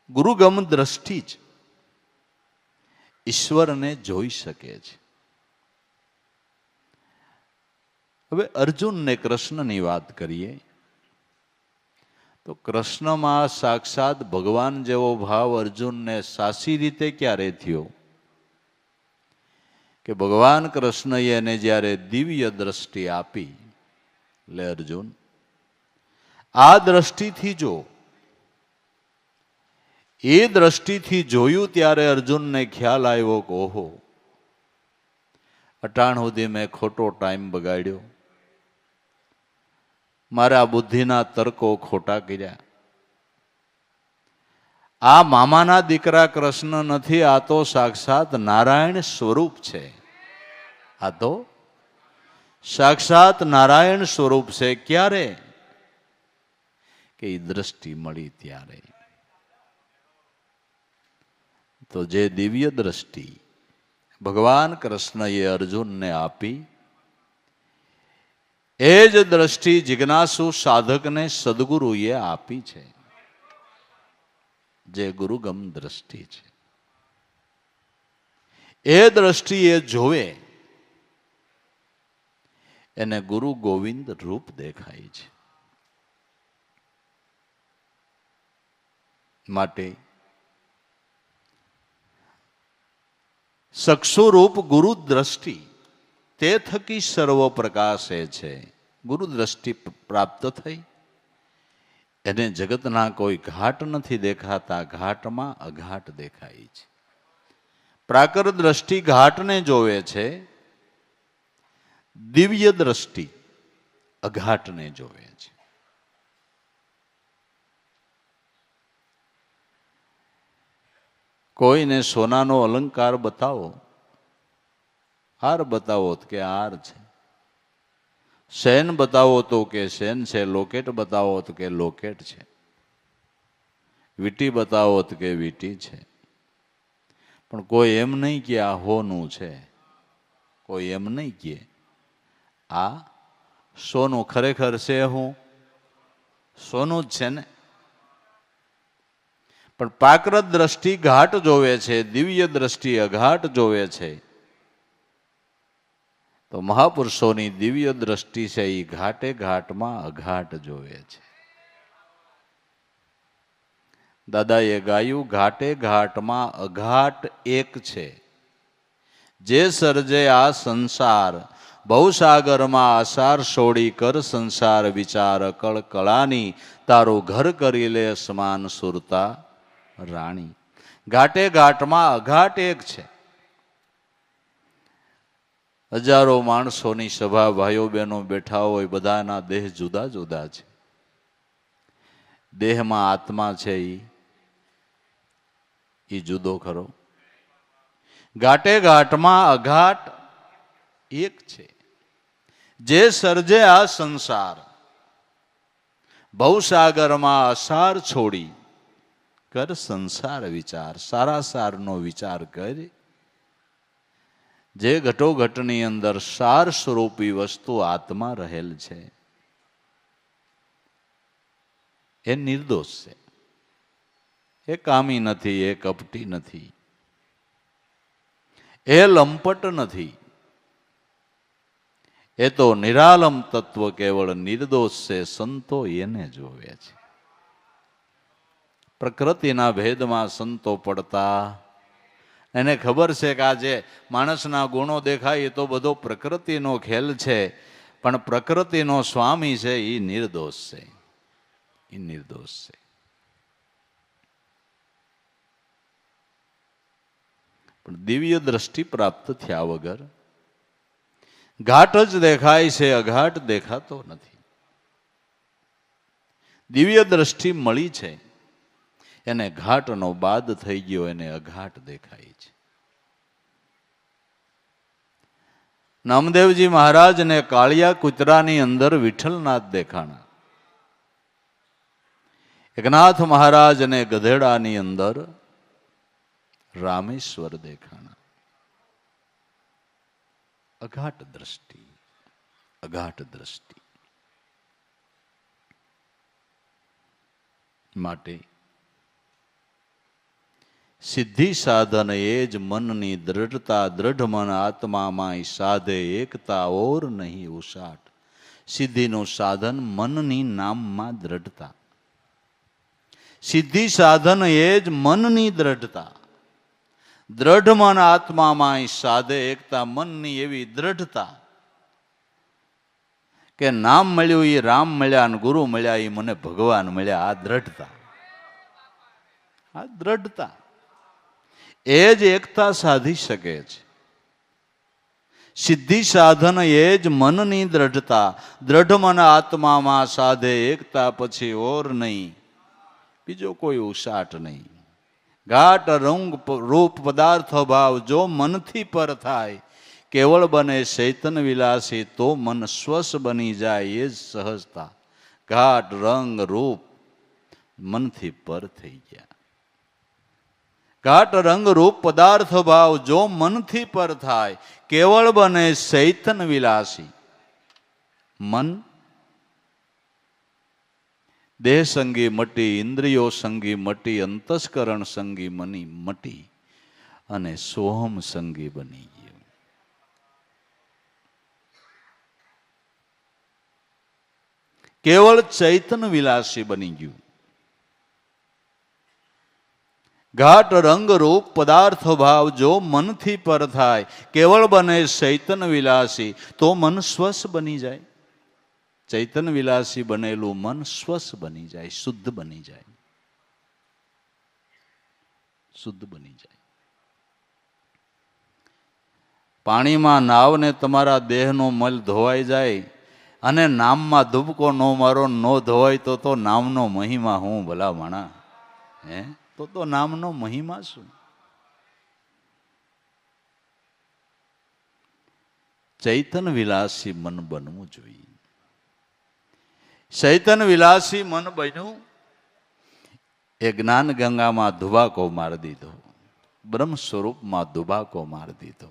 ગુરુગમ દ્રષ્ટિ જ ઈશ્વરને જોઈ શકે છે. હવે અર્જુનને કૃષ્ણની વાત કરીએ તો કૃષ્ણમાં સાક્ષાત ભગવાન જેવો ભાવ અર્જુનને સાચી રીતે ક્યારે થયો કે ભગવાન કૃષ્ણએ એને જ્યારે દિવ્ય દ્રષ્ટિ આપી. એટલે અર્જુન આ દ્રષ્ટિથી જો, એ દ્રષ્ટિથી જોયું ત્યારે અર્જુનને ખ્યાલ આવ્યો કે ઓહો, અટાણ સુધી મેં ખોટો ટાઈમ બગાડ્યો, મારા બુદ્ધિના તર્કો ખોટા કર્યા. આ મામાના દીકરા કૃષ્ણ નથી, આ તો સાક્ષાત નારાયણ સ્વરૂપ છે. આ તો સાક્ષાત નારાયણ સ્વરૂપ છે. ક્યારે કે એ દ્રષ્ટિ મળી ત્યારે. તો જે દિવ્ય દ્રષ્ટિ ભગવાન કૃષ્ણએ અર્જુનને આપી, એ જ દ્રષ્ટિ જિજ્ઞાસુ સાધકને સદગુરુએ આપી છે, જે ગુરુગમ દ્રષ્ટિ છે. એ દ્રષ્ટિ એ જોવે એને ગુરુ ગોવિંદ રૂપ દેખાય છે. માટે ચક્ષુરૂપ ગુરુ દ્રષ્ટિ તે થકી સર્વ પ્રકાશે છે. ગુરુ દ્રષ્ટિ પ્રાપ્ત થઈ એને જગતના કોઈ ઘાટ નથી દેખાતા, ઘાટમાં અઘાટ દેખાય છે. પ્રાકર દ્રષ્ટિ ઘાટને જોવે છે, દિવ્ય દ્રષ્ટિ અઘાટને જોવે છે. કોઈને સોનાનો અલંકાર બતાવો, હાર બતાવો કે હાર છે, શેન બતાવો તો કે શેન છે, લોકેટ બતાવો તો કે લોકેટ છે, વીટી બતાવો તો કે વીટી છે. પણ કોઈ એમ નહીં કે આ હોનું છે, કોઈ એમ નહીં કે આ સોનું. ખરેખર છે હું સોનું જ છે ને. પણ પ્રાકૃત દ્રષ્ટિ ઘાટ જોવે છે, દિવ્ય દ્રષ્ટિ અઘાટ જોવે છે. તો મહાપુરુષોની દિવ્ય દ્રષ્ટિ છે એ ઘાટે ઘાટમાં અઘાટ જોવે છે. દાદાએ ગાયું, ઘાટે ઘાટમાં અઘાટ એક છે, જે સર્જે આ સંસાર ભવસાગરમાં આસાર છોડી કર સંસાર વિચાર કળકળાની, તારું ઘર કરી લે સમાન સુરતા રાણી. ઘાટે ઘાટમાં અઘાટ એક છે. હજારો માણસોની સભા, ભાઈઓ બહેનો બેઠા હોય, બધાના દેહ જુદા જુદા છે. દેહમાં આત્મા છે એ જુદો ખરો. ઘાટે ઘાટમાં અઘાટ એક છે, જે સર્જે આ સંસાર ભવસાગરમાં અસાર છોડી કર સંસાર વિચાર. સારા સારનો વિચાર કર. જે ઘટોઘટની અંદર સાર સ્વરૂપી વસ્તુ આત્મા રહેલ છે એ નિર્દોષ છે, એ કામી નથી, એ કપટી નથી, એ લંપટ નથી, એ તો નિરાલમ તત્વ કેવળ નિર્દોષ છે. સંતો એને જોવે છે. પ્રકૃતિના ભેદમાં સંતો પડતા. એને ખબર છે કે આ જે માણસના ગુણો દેખાય એ તો બધો પ્રકૃતિનો ખેલ છે, પણ પ્રકૃતિનો સ્વામી છે એ નિર્દોષ છે, એ નિર્દોષ છે. પણ દિવ્ય દ્રષ્ટિ પ્રાપ્ત થયા વગર ઘાટ જ દેખાય છે, અઘાટ દેખાતો નથી. દિવ્ય દ્રષ્ટિ મળી છે એને ઘાટનો બાદ થઈ ગયો, એને અઘાટ દેખાય છે. નામદેવજી મહારાજને કાળિયા કૂતરાની અંદર વિઠ્ઠલનાથ દેખાણા. એકનાથ મહારાજને ગધેડાની અંદર રામેશ્વર દેખાણા. અઘાટ દ્રષ્ટિ, અઘાટ દ્રષ્ટિ. માટે સિદ્ધિ સાધન એ જ મનની દ્રઢતા. દ્રઢ મન આત્મામાં સાધે એકતા, ઓર નહીં ઉસાટ. સિદ્ધિનું સાધન મનની નામમાં દ્રઢતા. સિદ્ધિ સાધન એ જ મનની દ્રઢતા. દ્રઢ મન આત્મામાં સાધે એકતા. મનની એવી દ્રઢતા કે નામ મળ્યું એ રામ મળ્યા, અને ગુરુ મળ્યા એ મને ભગવાન મળ્યા. આ દ્રઢતા, આ દ્રઢતા એ જ એકતા સાધી શકે છે. સિદ્ધિ સાધન એ જ મનની દ્રઢતા. દ્રઢ મન આત્મામાં સાધે એકતા, પછી ઓર નહીં, બીજો કોઈ ઉસાટ નહીં. ઘાટ રંગ રૂપ પદાર્થ ભાવ જો મનથી પર થાય, કેવળ બને ચૈતન વિલાસી, તો મન સ્વસ બની જાય એ જ સહજતા. ઘાટ રંગ રૂપ મનથી પર થઈ ગયા. ઘાટ રંગ રૂપ પદાર્થ ભાવ જો મનથી પર થાય, કેવળ બને ચૈતન વિલાસી. મન દેહ સંગી મટી, ઇન્દ્રિયો સંગી મટી, અંતસ્કરણ સંગી મની મટી, અને સોહમ સંગી બની ગયું. કેવળ ચૈતન વિલાસી બની ગયું. ઘાટ રંગ રૂપ પદાર્થ ભાવ જો મનથી પર થાય, કેવળ બને ચૈતન વિલાસી, તો મન સ્વસ્થ બની જાય. ચૈતન વિલાસી બનેલું મન સ્વસ્થ બની જાય, શુદ્ધ બની જાય, શુદ્ધ બની જાય. પાણીમાં નાવ ને તમારા દેહનો મલ ધોવાઈ જાય, અને નામમાં ધુબકો ન મારો ન ધોવાય તો નામનો મહિમા હું ભલા માણા. હે તો નામનો મહિમા શું? ચૈતન વિલાસી મન બનવું જોઈએ. ચૈતન વિલાસી મન બન્યું એ જ્ઞાન ગંગામાં ધુબાકો મારી દીધો, બ્રહ્મ સ્વરૂપમાં ધુબાકો મારી દીધો,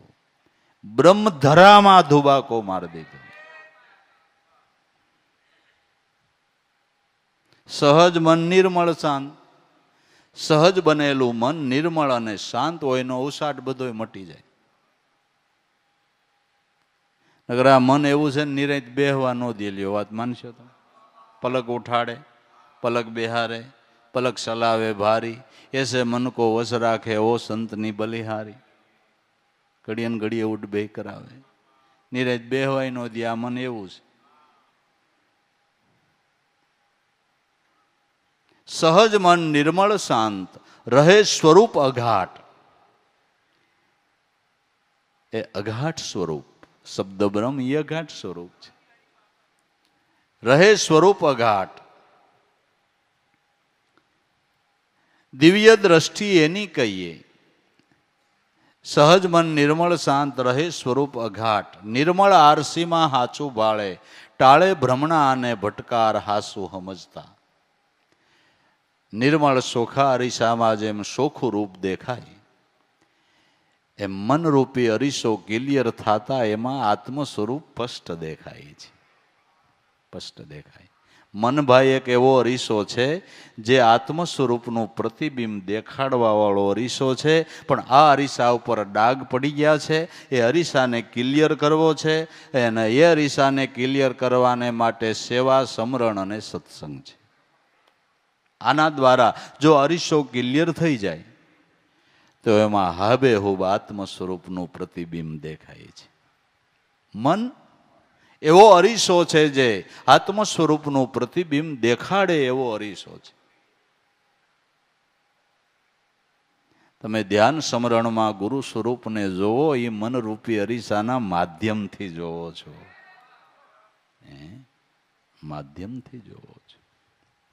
બ્રહ્મધરામાં ધુબાકો મારી દીધો. સહજ મન નિર્મળ શાંત. સહજ બનેલું મન નિર્મળ અને શાંત હોય એનો ઉસાટ બધો મટી જાય. નગર આ મન એવું છે ને નિરાંત બેહવા ન દે. લ્યો વાત માનશો તો પલક ઉઠાડે, પલક બેહારે, પલક સલાવે ભારી, એસે મન કો વશ રાખે ઓ સંતની બલિહારી. ઘડીએ ને ઘડીએ ઉઠ બે કરાવે, નિરાંત બેહવાય ન દે. આ મન એવું છે. સહજ મન નિર્મળ શાંત રહે સ્વરૂપ અઘાટ. એ અઘાટ સ્વરૂપ, શબ્દ બ્રહ્મ એ અઘાટ સ્વરૂપ છે. રહે સ્વરૂપ અઘાટ. દિવ્ય દ્રષ્ટિ એની કહીએ. સહજ મન નિર્મળ શાંત રહે સ્વરૂપ અઘાટ. નિર્મળ આરસીમાં હાચું બાળે, ટાળે ભ્રમણા અને ભટકાર હાસુ સમજતા. નિર્મળ સોખા અરીસામાં જેમ સોખું રૂપ દેખાય એમ મનરૂપી અરીસો ક્લિયર થતા એમાં આત્મ સ્વરૂપ સ્પષ્ટ દેખાય છે. સ્પષ્ટ દેખાય. મનભાઈ એક એવો અરીસો છે જે આત્મ સ્વરૂપનું પ્રતિબિંબ દેખાડવા વાળો અરીસો છે. પણ આ અરીસા ઉપર ડાઘ પડી ગયા છે. એ અરીસાને ક્લિયર કરવો છે અને એ અરીસાને ક્લિયર કરવાને માટે સેવા, સમરણ અને સત્સંગ છે. આના દ્વારા જો અરીસો ક્લિયર થઈ જાય તો એમાં હાબેહૂબ આત્મ સ્વરૂપનું પ્રતિબિંબ દેખાય છે. મન એવો અરીસો છે જે આત્મ સ્વરૂપનું પ્રતિબિંબ દેખાડે એવો અરીસો છે. તમે ધ્યાન સમરણમાં ગુરુ સ્વરૂપને જોવો એ મનરૂપી અરીસાના માધ્યમથી જોવો છો. માધ્યમથી જોવો છો.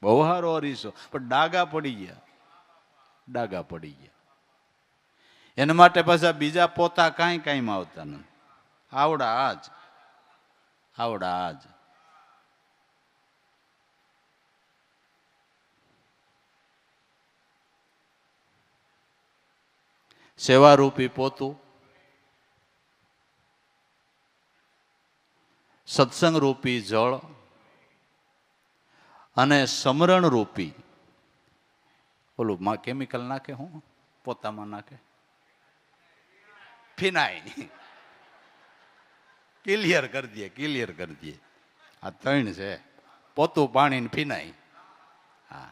બહુ સારો અરીસો, પણ ડાઘા પડી ગયા. ડાઘા પડી ગયા. એના માટે પાછા બીજા પોતા કાંઈ કાંઈમાં આવતા નથી. આવડા આજ, આવડા આજ. સેવારૂપી પોતું, સત્સંગ રૂપી જળ અને સમરણ રૂપી ઓલું કેમિકલ નાખે, હું પોતામાં નાખે ફિનાઈ. ક્લિયર કરી દે, ક્લિયર કરી દે. આ ત્રણ છે, પોતું, પાણી ને ફિનાઈ. હા,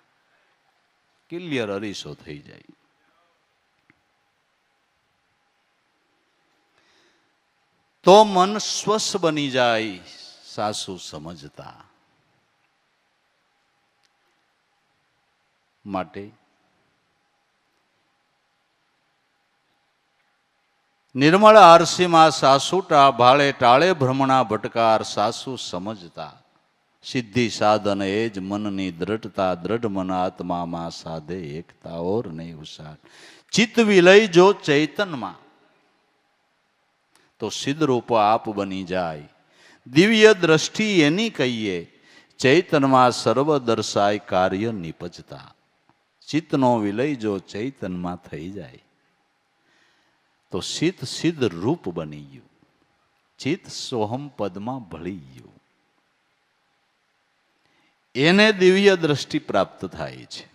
ક્લિયર અરીસો થઈ જાય. તો મન સ્વસ્થ બની જાય. સાસુ સમજતા માટે નિર્મળ આરસીમાં સાસુટા ભાળે, ટાળે ભ્રમણા ભટકાર સાસુ સમજતા. સિદ્ધિ સાધન એ જ મનની દ્રઢતા, દ્રઢ મન આત્મામાં સાધે એકતા ઓર નહીં ઉસાર. ચિત્ત વિલય જો ચૈતનમાં તો સિદ્ધ રૂપ આપ બની જાય. દિવ્ય દ્રષ્ટિ એની કહીએ. ચૈતનમાં સર્વ દર્શાય કાર્ય નિપજતા. ચિત્તનો વિલય જો ચૈતનમાં થઈ જાય તો ચિત્ત સિદ્ધ રૂપ બની ગયું. ચિત્ત સોહમ પદમાં ભળી ગયું. એને દિવ્ય દ્રષ્ટિ પ્રાપ્ત થાય છે.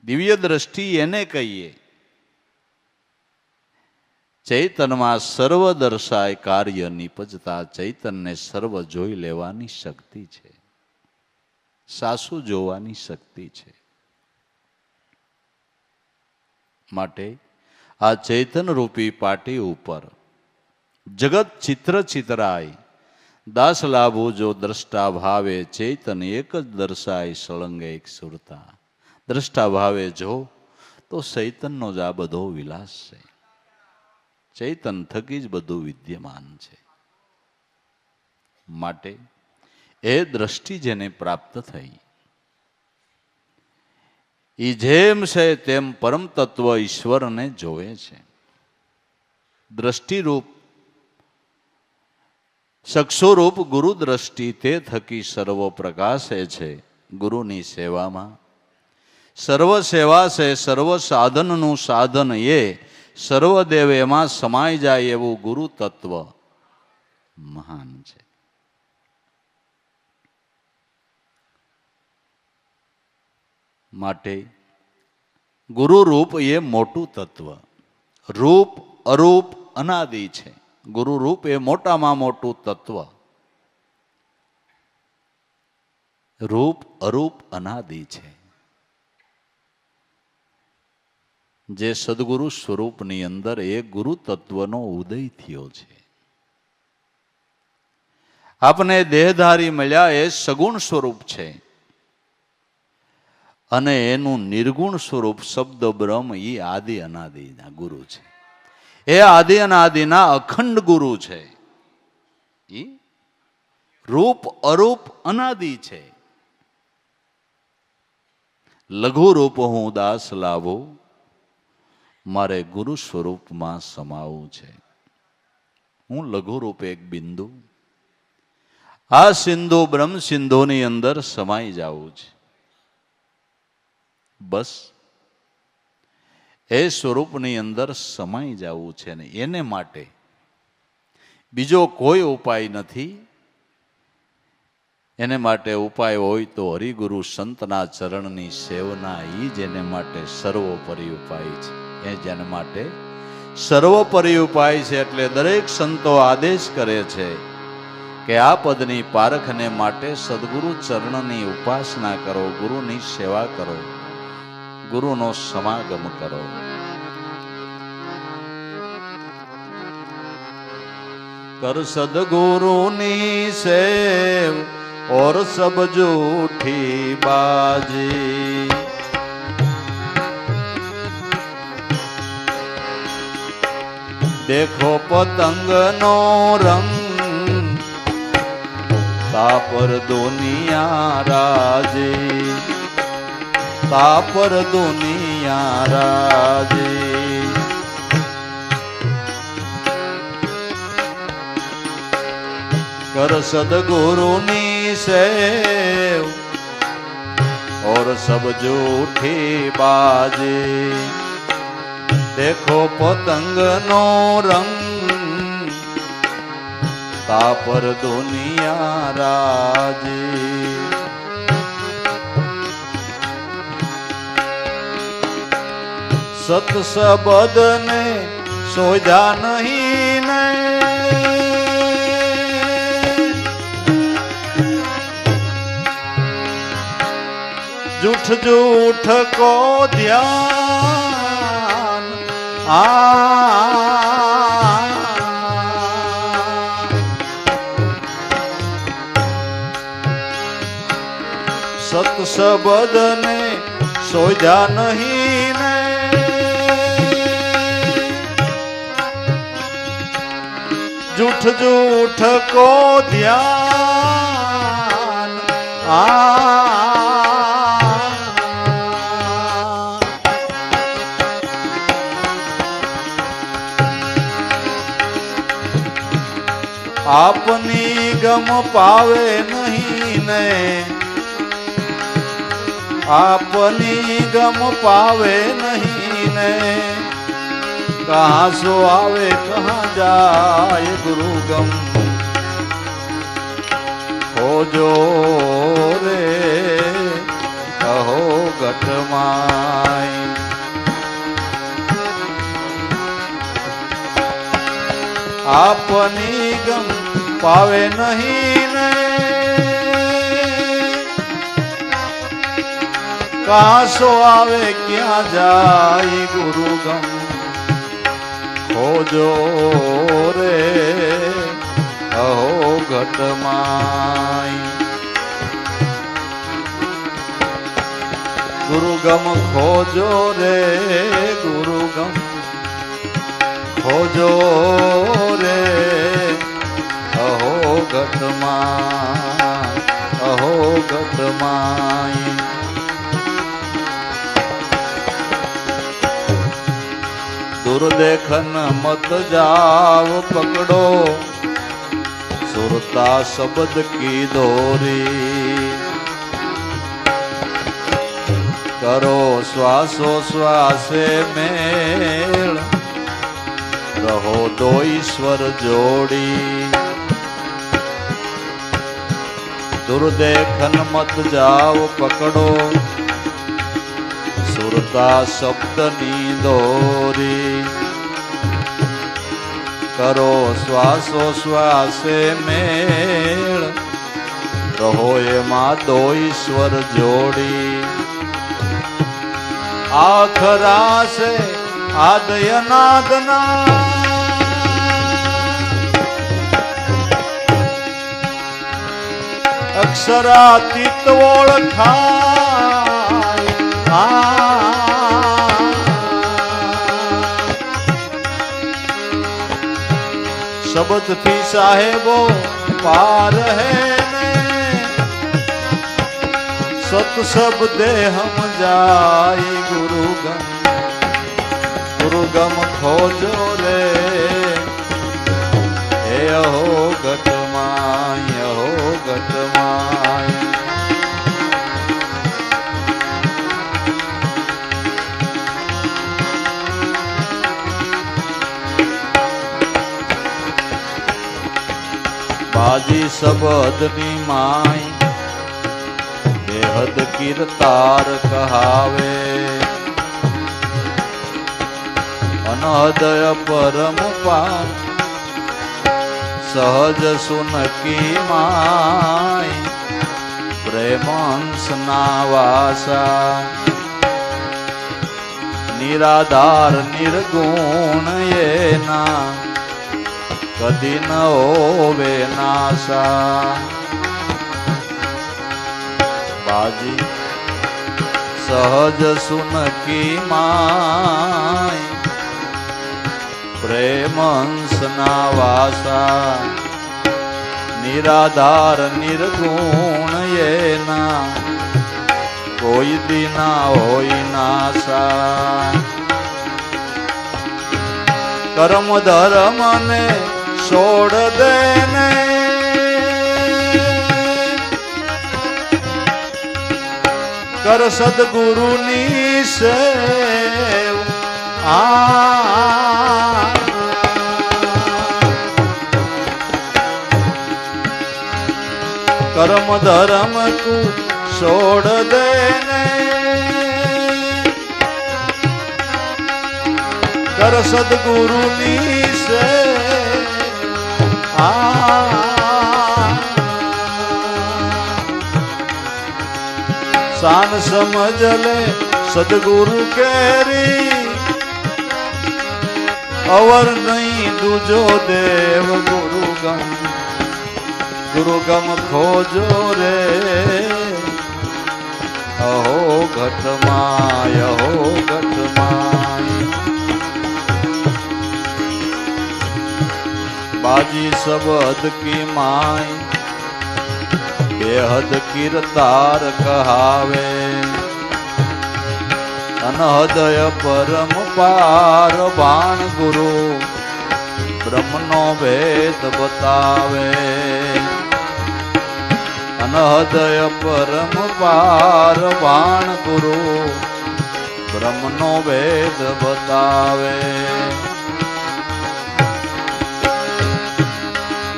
દિવ્ય દ્રષ્ટિ એને કહીએ. ચૈતનમાં સર્વ દર્શાય કાર્ય નિપજતા. ચૈતનને સર્વ જોઈ લેવાની શક્તિ છે. સાસુ જોવાની શક્તિ છે. માટે આ ચૈતન રૂપી પાટી ઉપર જગત ચિત્ર ચિતરાય. દાસ લાભો જો દ્રષ્ટા ભાવે. ચૈતન એક જ દર્શાય સળંગે એક સુરતા. દ્રષ્ટા ભાવે જો તો ચૈતનનો જ આ બધો વિલાસ છે. ચૈતન થકી જ બધું વિદ્યમાન છે. માટે એ દ્રષ્ટિ જેને પ્રાપ્ત થઈ એ જેમ છે તેમ પરમ તત્વ ઈશ્વરને જોવે છે. દ્રષ્ટિરૂપ ચક્ષુરૂપ ગુરુ દ્રષ્ટિ તે થકી સર્વ પ્રકાશે છે. ગુરુની સેવામાં સર્વ સેવા છે. સર્વ સાધનનું સાધન એ સર્વદેવ એમાં સમાઈ જાય એવું ગુરુ તત્વ મહાન છે. માટે ગુરુ રૂપ એ મોટું તત્વ. રૂપ અરૂપ અનાદિ છે. ગુરુ રૂપ એ મોટામાં મોટું તત્વ. રૂપ અરૂપ અનાદિ છે. જે સદગુરુ સ્વરૂપની અંદર એ ગુરુ તત્વનો ઉદય થયો છે. આપને દેહધારી મળ્યા એ સગુણ સ્વરૂપ છે અને એનું નિર્ગુણ સ્વરૂપ શબ્દ બ્રહ્મ એ આદિ અનાદિના ગુરુ છે. એ આદિ અનાદિના અખંડ ગુરુ છે. એ રૂપ અરૂપ અનાદિ છે. લઘુ રૂપ હું દાસ લાવો, મારે ગુરુ સ્વરૂપમાં સમાવું છે. હું લઘુ રૂપ એક બિંદુ, આ સિંધુ બ્રહ્મ સિંધુની અંદર સમાઈ જવું છે. બસ એ સ્વરૂપની અંદર સમાઈ જવું છે ને એને માટે બીજો કોઈ ઉપાય નથી. એને માટે ઉપાય હોય તો હરિગુરુ સંતના ચરણની સેવના એ જ એને માટે સર્વોપરી ઉપાય છે. એ જેના માટે સર્વોપરી ઉપાય છે. એટલે દરેક સંતો આદેશ કરે છે કે આ પદની પારખને માટે સદગુરુ ચરણની ઉપાસના કરો, ગુરુની સેવા કરો, ગુરુનો સમાગમ કરો. कर सदगुरुनी सेव और सब जूठी बाजी, देखो पतंग नो रंग तापर दुनिया राजे, तापर दुनिया राजे. कर सदगुरुनी सेव और सब जूठी बाजे, देखो पतंग नो रंग तापर दुनिया राजे. सत सबद ने सोजा नहीं ने, झूठ झूठ को ध्यान सत सबद ने सोजा नहीं ने, झूठ झूठ को ध्यान आपनी गम पावे नहीं ने, आपनी गम पावे नहीं ने, कहाँ सो आवे कहाँ जाए गुरु गम हो जो रे कहो घटमाई. आपनी गम पावे नहीं ने, कहाँ सो आवे क्या जाए गुरु गम हो जो रे अहो घटमाई. गुरु गम खोजो रे गुरु गम खोजो रे अहो घटमाई, अहो घटमाई. दुर्देखन मत जाओ पकड़ो सुरता शब्द की दोरी करो श्वासो श्वासे मेल रहो दो ईश्वर जोड़ी दुर्देखन मत जाओ पकड़ो सुरता शब्द नी दोरी करो श्वासो श्वासे मेल रहो एमा दो ईश्वर जोड़ी आखरा से आदय नादना अक्षरातीत ओळखाय शब्द थी साहेबो पार है सत शब्दे हम जाय गुरुगम खोजो रे हे अहो घटमाय अहो घटमाय बाजी शब्दनी माय बेहद कीर्तार कहावे अनहदय परम पार सहज सुन की माय प्रेमंस नावासा निराधार निर्गुण ये ना कदी न होवे नासा बाजी सहज सुन की माय प्रेमंस नावासा निराधार निर्गुण ये ना कोई दिना होई नासा कर्म धर्म ने छोड़ देने कर सदगुरु नी सेव कर्म धर्म को छोड़ देने कर सदगुरु नी से शान समझ ले सदगुरु केरी अवर नहीं दूजो देव गुरुगम खोजो रे अहो घटमाय अहो घटमाय बाजी शब्द की माय बेहद कीर्तार कहावे अनहदय परम पार बाण गुरु ब्रह्मनो भेद बतावे अनहदय परम पार बाण गुरु ब्रह्मनो भेद बतावे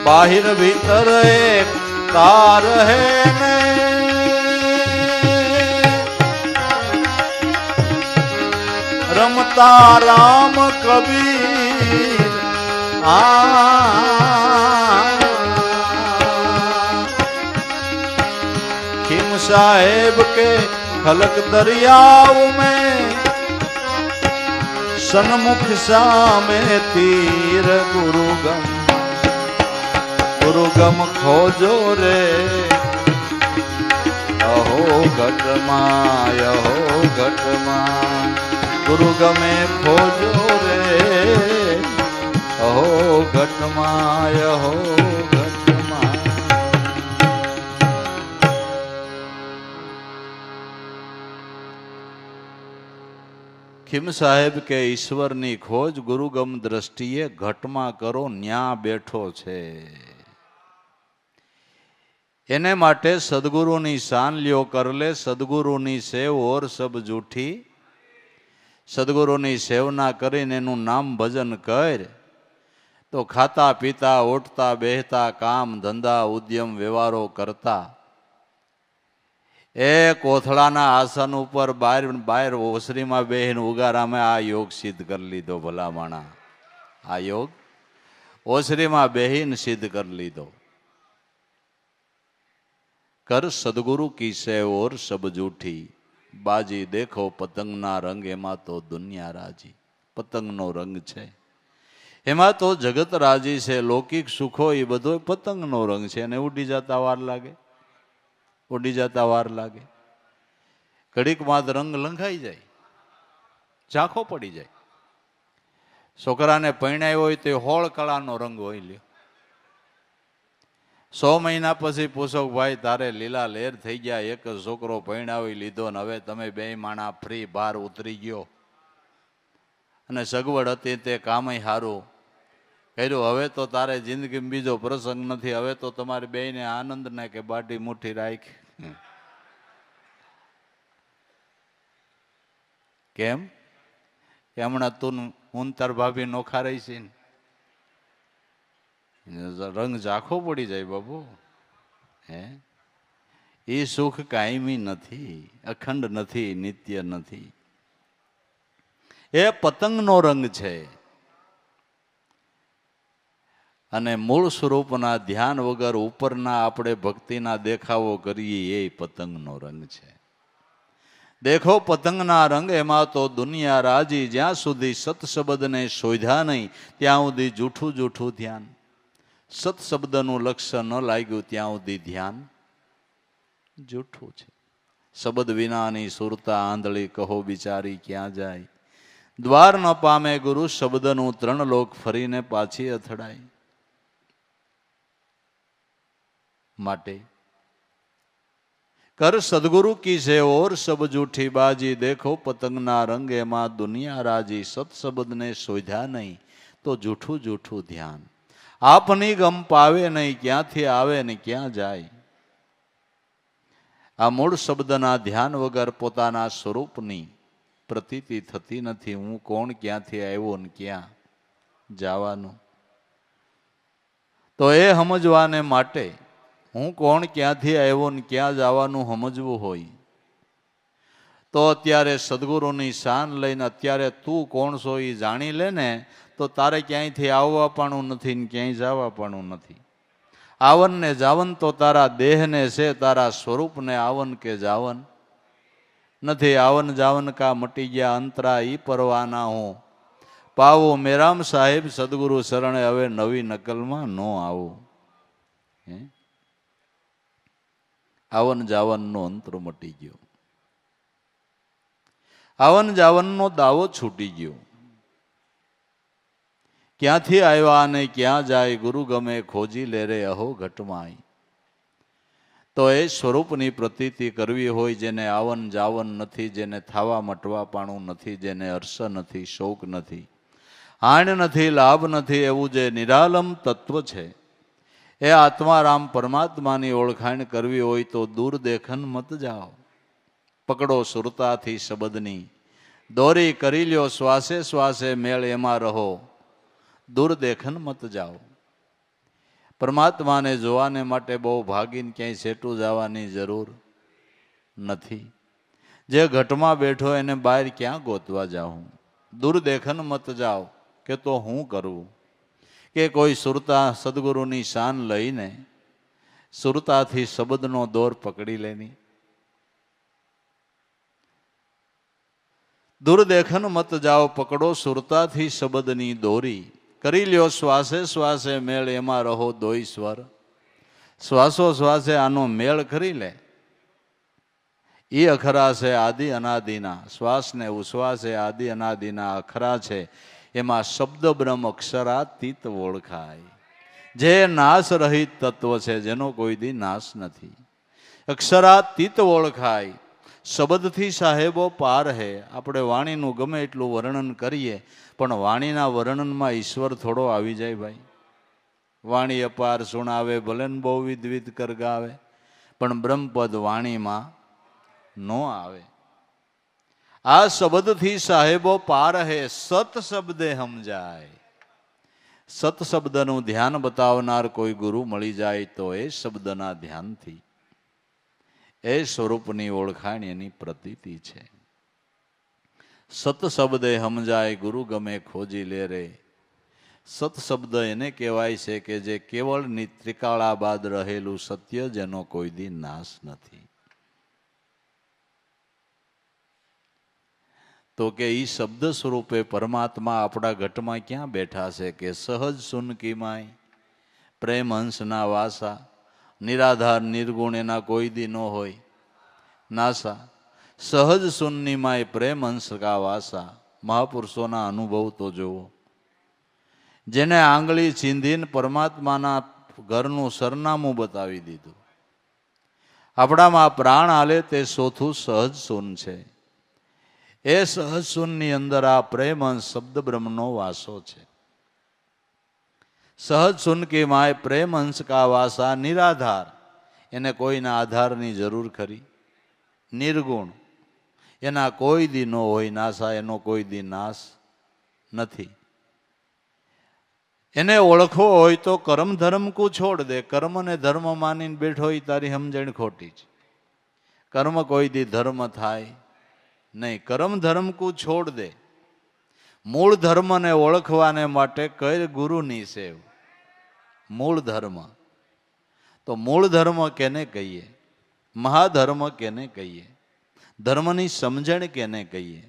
बाहिर भीतर एक तार है ने रमता राम कबीर खिम साहेब के खलक दरियाओं में सन्मुख सामे तीर गुरुगम खोजो रे अहो घटमाय अहो घटमाय गुरुगमे खोजो रे अहो घटमाय अहो घटमाय। खिम साहेब के ईश्वरनी खोज गुरुगम दृष्टिए घटमा करो न्या बैठो छे। એને માટે સદગુરુની શાન લ્યો કર લે, સદગુરુની સેવ ઓર સબ જૂઠી. સદગુરુની સેવના કરીને એનું નામ ભજન કર તો ખાતા પીતા ઉઠતા બેહતા કામ ધંધા ઉદ્યમ વ્યવહારો કરતા એ કોથળાના આસન ઉપર બહાર ઓસરીમાં બેહીને ઉગારામાં આ યોગ સિદ્ધ કરી લીધો. ભલા માણા આ યોગ ઓસરીમાં બેહીને સિદ્ધ કરી લીધો. કર સદગુરુ કી સેવ ઓર સબ જૂઠી, બાજી દેખો પતંગના રંગ, એમાં તો દુનિયા રાજી. પતંગનો રંગ છે એમાં તો જગત રાજી છે. લૌકિક સુખો એ બધો પતંગનો રંગ છે અને ઉડી જતા વાર લાગે, ઉડી જતા વાર લાગે. ઘડીકમાં રંગ લંઘાઈ જાય, ઝાંખો પડી જાય. છોકરાને પરણાયો હોય તો હોળ કળાનો રંગ હોય લ્યો. 100 મહિના પછી પૂછો ભાઈ તારે લીલા લેર થઈ ગયા, એક જ છોકરો પરણાવી લીધો ને હવે તમે બે માણા ફ્રી બહાર ઉતરી ગયો અને સગવડ હતી તે કામય સારું કર્યું, હવે તો તારે જિંદગીમાં બીજો પ્રસંગ નથી, હવે તો તમારે બેયને આનંદ ને કે બાટી મુઠ્ઠી રાખ. કેમ કે હમણાં તું હું તાર ભાભી નોખા રહી છે ને રંગ ઝાંખો પડી જાય બાબુ. હે એ સુખ કાયમી નથી, અખંડ નથી, નિત્ય નથી. એ પતંગનો રંગ છે અને મૂળ સ્વરૂપના ધ્યાન વગર ઉપરના આપણે ભક્તિના દેખાવો કરીએ એ પતંગનો રંગ છે. દેખો પતંગના રંગ એમાં તો દુનિયા રાજી, જ્યાં સુધી સત શબ્દને શોધ્યા નહીં ત્યાં સુધી જૂઠું જૂઠું ધ્યાન. સત શબ્દનું લક્ષ્ય ન લાગ્યું ત્યાં સુધી ધ્યાન જૂઠું છે. શબ્દ વિનાની સુરતા આંધળી, કહો બિચારી ક્યાં જાય. દ્વાર ન પામે ગુરુ શબ્દનું, 3 લોક ફરીને પાછી અથડાય. માટે કર સદગુરુ કી છે ઓર સબ જૂઠી, બાજી દેખો પતંગના રંગ એમાં દુનિયા રાજી. સત શબ્દને શોધ્યા નહીં તો જૂઠું જૂઠું ધ્યાન. આપની ગમ પાવે નહીં, ક્યાંથી આવે ને ક્યાં જાય. આ મૂળ શબ્દના ધ્યાન વગર પોતાના સ્વરૂપની પ્રતીતિ થતી નથી. હું કોણ, ક્યાંથી આવ્યો ને ક્યાં જવાનું. તો એ સમજવાને માટે હું કોણ, ક્યાંથી આવ્યો ને ક્યાં જવાનું સમજવું હોય તો અત્યારે સદગુરુની શાન લઈને અત્યારે તું કોણ છો એ જાણી લે ને તો તારે ક્યાંયથી આવવા પણ નથી ને ક્યાંય જવા પણ નથી. આવન ને જાવન તો તારા દેહને છે, તારા સ્વરૂપને આવન કે જાવન નથી. આવન જાવન કા મટી ગયા અંતરા, ઈ પરવાના હું પાવો. મેરામ સાહેબ સદગુરુ શરણે, હવે નવી નકલમાં ન આવું. આવન જાવનનો અંતર મટી ગયો, આવન જાવનનો દાવો છૂટી ગયો. ક્યાંથી આવ્યા અને ક્યાં જાય, ગુરુ ગમે ખોજી લે રે અહો ઘટમાય. તો એ સ્વરૂપની પ્રતીતિ કરવી હોય જેને આવન જાવન નથી, જેને થાવા મટવાપાણું નથી, જેને હર્ષ નથી, શોક નથી, હાણ નથી, લાભ નથી, એવું જે નિરાલમ તત્વ છે એ આત્મારામ પરમાત્માની ઓળખાણ કરવી હોય તો દૂર દેખન મત જાઓ. પકડો સુરતાથી શબ્દની દોરી, કરી લ્યો શ્વાસે શ્વાસે મેળ, એમાં રહો દૂર દેખન મત જાઓ. પરમાત્માને જોવાને માટે બહુ ભાગીને ક્યાંય સેટું જવાની જરૂર નથી. જે ઘટમાં બેઠો એને બહાર ક્યાં ગોતવા જાઉં. દૂર દેખન મત જાઓ કે તો હું કરું કે કોઈ સુરતા સદગુરુની શાન લઈને સુરતાથી શબ્દનો દોર પકડી લેની. દૂર દેખન મત જાઓ, પકડો સુરતાથી શબ્દની દોરી, કરી લ્યો શ્વાસે શ્વાસે મેળ, એમાં રહો દોઈ સ્વર. શ્વાસો શ્વાસે આનો મેળ કરી લે. એ અખરા છે આદિ અનાદિના, શ્વાસ ને ઉશ્વાસ એ આદિ અનાદિના અખરા છે. એમાં શબ્દ બ્રહ્મ અક્ષરાતીત ઓળખાય. જે નાશ રહિત તત્વ છે, જેનો કોઈ દી નાશ નથી, અક્ષરાતીત ઓળખાય. શબ્દથી સાહેબો પાર હે. આપણે વાણીનું ગમે એટલું વર્ણન કરીએ પણ વાણીના વર્ણનમાં ઈશ્વર થોડો આવી જાય ભાઈ. વાણી અપાર સુણાવે ભલે ને બહુ વિધવિધ કર ગાવે, પણ બ્રહ્મપદ વાણીમાં ન આવે. આ શબ્દથી સાહેબો પાર હે, સત શબ્દે સમજાય. સત શબ્દનું ધ્યાન બતાવનાર કોઈ ગુરુ મળી જાય તો એ શબ્દના ધ્યાનથી એ સ્વરૂપની ઓળખાણ એની પ્રતીતિ છે. સત શબ્દે સમજાય ગુરુ ગમે ખોજી લે રે. સત શબ્દ એને કહેવાય છે કે જે કેવળ ત્રિકાળા બાદ રહેલું સત્ય, જેનો કોઈ દી નાશ નથી. તો કે ઈ શબ્દ સ્વરૂપે પરમાત્મા આપણા ઘટમાં ક્યાં બેઠા છે કે સહજ સુનકી માય પ્રેમ હંસના વાસા. નિરાધાર નિર્ગુણ એના કોઈ દી ન હોય નાસા. સહજ સુનની માય પ્રેમ હંસ કા વાસા. મહાપુરુષોના અનુભવ તો જુઓ. જેને આંગળી ચીંધીને પરમાત્માના ઘરનું સરનામું બતાવી દીધું. આપણામાં પ્રાણ હાલે તે ચોથું સહજ સુન છે. એ સહજ સુનની અંદર આ પ્રેમ શબ્દ બ્રહ્મનો વાસો છે. સહજ સુન કે માય પ્રેમ હંસ કા વાસા. નિરાધાર, એને કોઈના આધારની જરૂર ખરી. નિર્ગુણ, એના કોઈ દી ન હોય નાશા, એનો કોઈ દી નાશ નથી. એને ઓળખવો હોય તો કર્મ ધર્મ કુ છોડ દે. કર્મ ને ધર્મ માનીને બેઠો હોય તારી સમજણ ખોટી છે. કર્મ કોઈ દી ધર્મ થાય નહીં. કર્મ ધર્મ કુ છોડ દે. મૂળ ધર્મને ઓળખવાને માટે કર ગુરુની સેવ. મૂળ ધર્મ તો મૂળ ધર્મ કેને કહીએ? મહાધર્મ કેને કહીએ? ધર્મની સમજણ કેને કહીએ?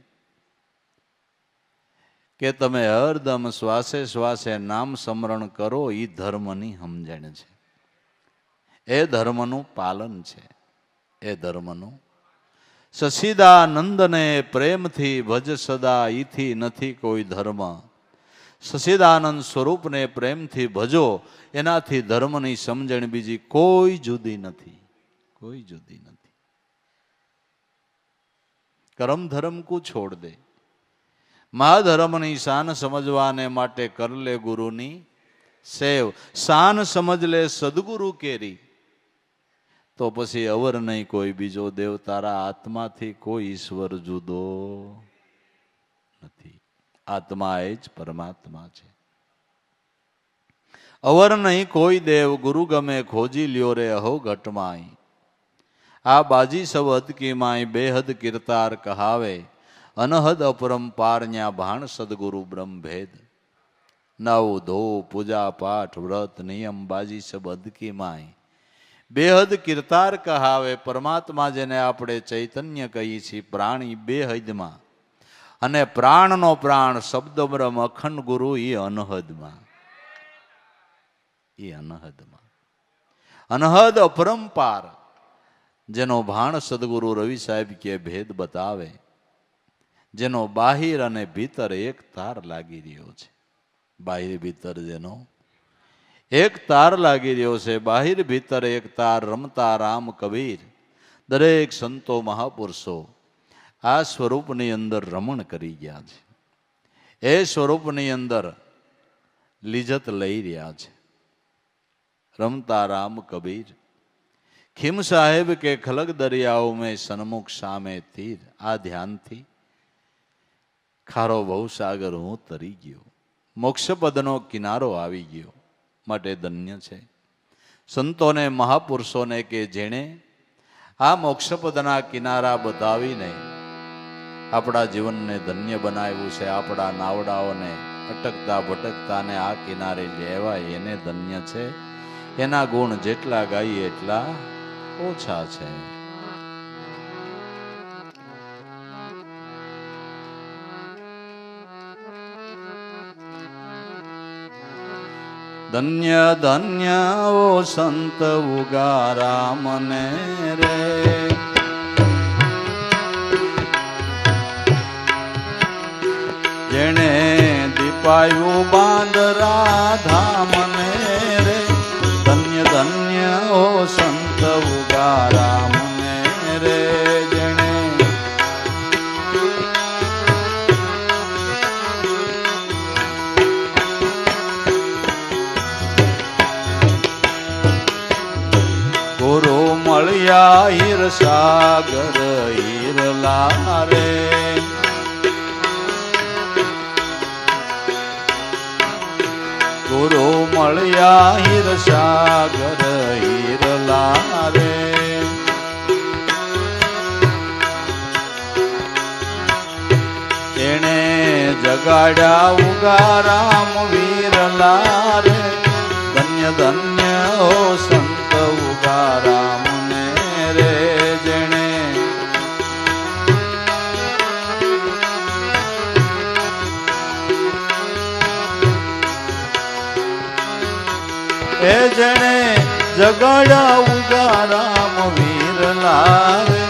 કે તમે હરદમ શ્વાસે શ્વાસે નામ સ્મરણ કરો, એ ધર્મની સમજણ છે. એ ધર્મનું પાલન છે. એ ધર્મનું સચિદાનંદને પ્રેમથી ભજ સદા. ઈથી નથી કોઈ ધર્મ. સચિદાનંદ સ્વરૂપને પ્રેમથી ભજો, એનાથી ધર્મની સમજણ બીજી કોઈ જુદી નથી. કોઈ જુદી નથી. કર્મ ધર્મ કુ છોડ દે. મહાધર્મની શાન સમજવાને માટે કર લે ગુરુની સેવ. શાન સમજ લે સદગુરુ કેરી, તો પછી અવર નહીં કોઈ બીજો દેવ. તારા આત્માથી કોઈ ઈશ્વર જુદો નથી. આત્મા એ જ પરમાત્મા છે. અવર નહીં કોઈ દેવ, ગુરુ ગમે ખોજી લ્યો રે અહો ઘટમાય. આ બાજી સબ હદ કી માય બેહદ કીર્તાર કહાવે. અનહદ અપરંપાર ન્યા ભાણ સદગુરુ બ્રહ્મ ભેદ. નવ ધો પૂજા પાઠ વ્રત નિયમ બાજી સબ હદ કી માય બેહદ કીર્તાર કહાવે. પરમાત્મા જેને આપણે ચૈતન્ય કહીએ છીએ, પ્રાણી બેહદમાં, અને પ્રાણનો પ્રાણ શબ્દ બ્રહ્મ અખંડ ગુરુ એ અનહદમાં. એ અનહદમાં અનહદ અપરંપાર, જેનો ભાણ સદગુરુ રવિ સાહેબ કે ભેદ બતાવે. જેનો બાહિર અને ભીતર એક તાર લાગી રહ્યો છે. બાહિર ભીતર જેનો એક તાર લાગી રહ્યો છે. બાહિર ભીતર એક તાર રમતા રામ કબીર. દરેક સંતો મહાપુરુષો આ સ્વરૂપની અંદર રમણ કરી ગયા છે. એ સ્વરૂપની અંદર લિજ્જત લઈ રહ્યા છે. રમતા રામ કબીર. ખીમ સાહેબ કે ખલગ દરિયાઓ મેં સન્મુખ સામે તીર. આ ધ્યાનથી ખારો ભવસાગર હું તરી ગયો. મોક્ષપદનો કિનારો આવી ગયો. માટે ધન્ય છે સંતોને મહાપુરુષોને કે જેણે આ મોક્ષપદના કિનારા બતાવીને આપણા જીવનને ધન્ય બનાવ્યું છે. આપણા નાવડાઓને અટકતા ભટકતાને આ કિનારે લેવાય એને ધન્ય છે. એના ગુણ જેટલા ગાઈએ એટલા ઓછા છે. ધન્ય ધન્ય ઓ સંત ઉગારા મને રે. જેણે દીપાયું બાંદરા ધામને રે. ધન્ય ધન્ય ઓ સંત ઉગારા મને રે. જેણે ગુરુ મળ્યા સાગર હીરલા રે ગુરુ મળ્યા હીર સાગર હીરલા રે એને જગાડ્યા ઉગારામ વીરલા રે ધન્ય ધન્ય હો સંત ઉગારામ ને રે જેણે એ જેણે જગાડ્યા ઉગારામ વીરલા રે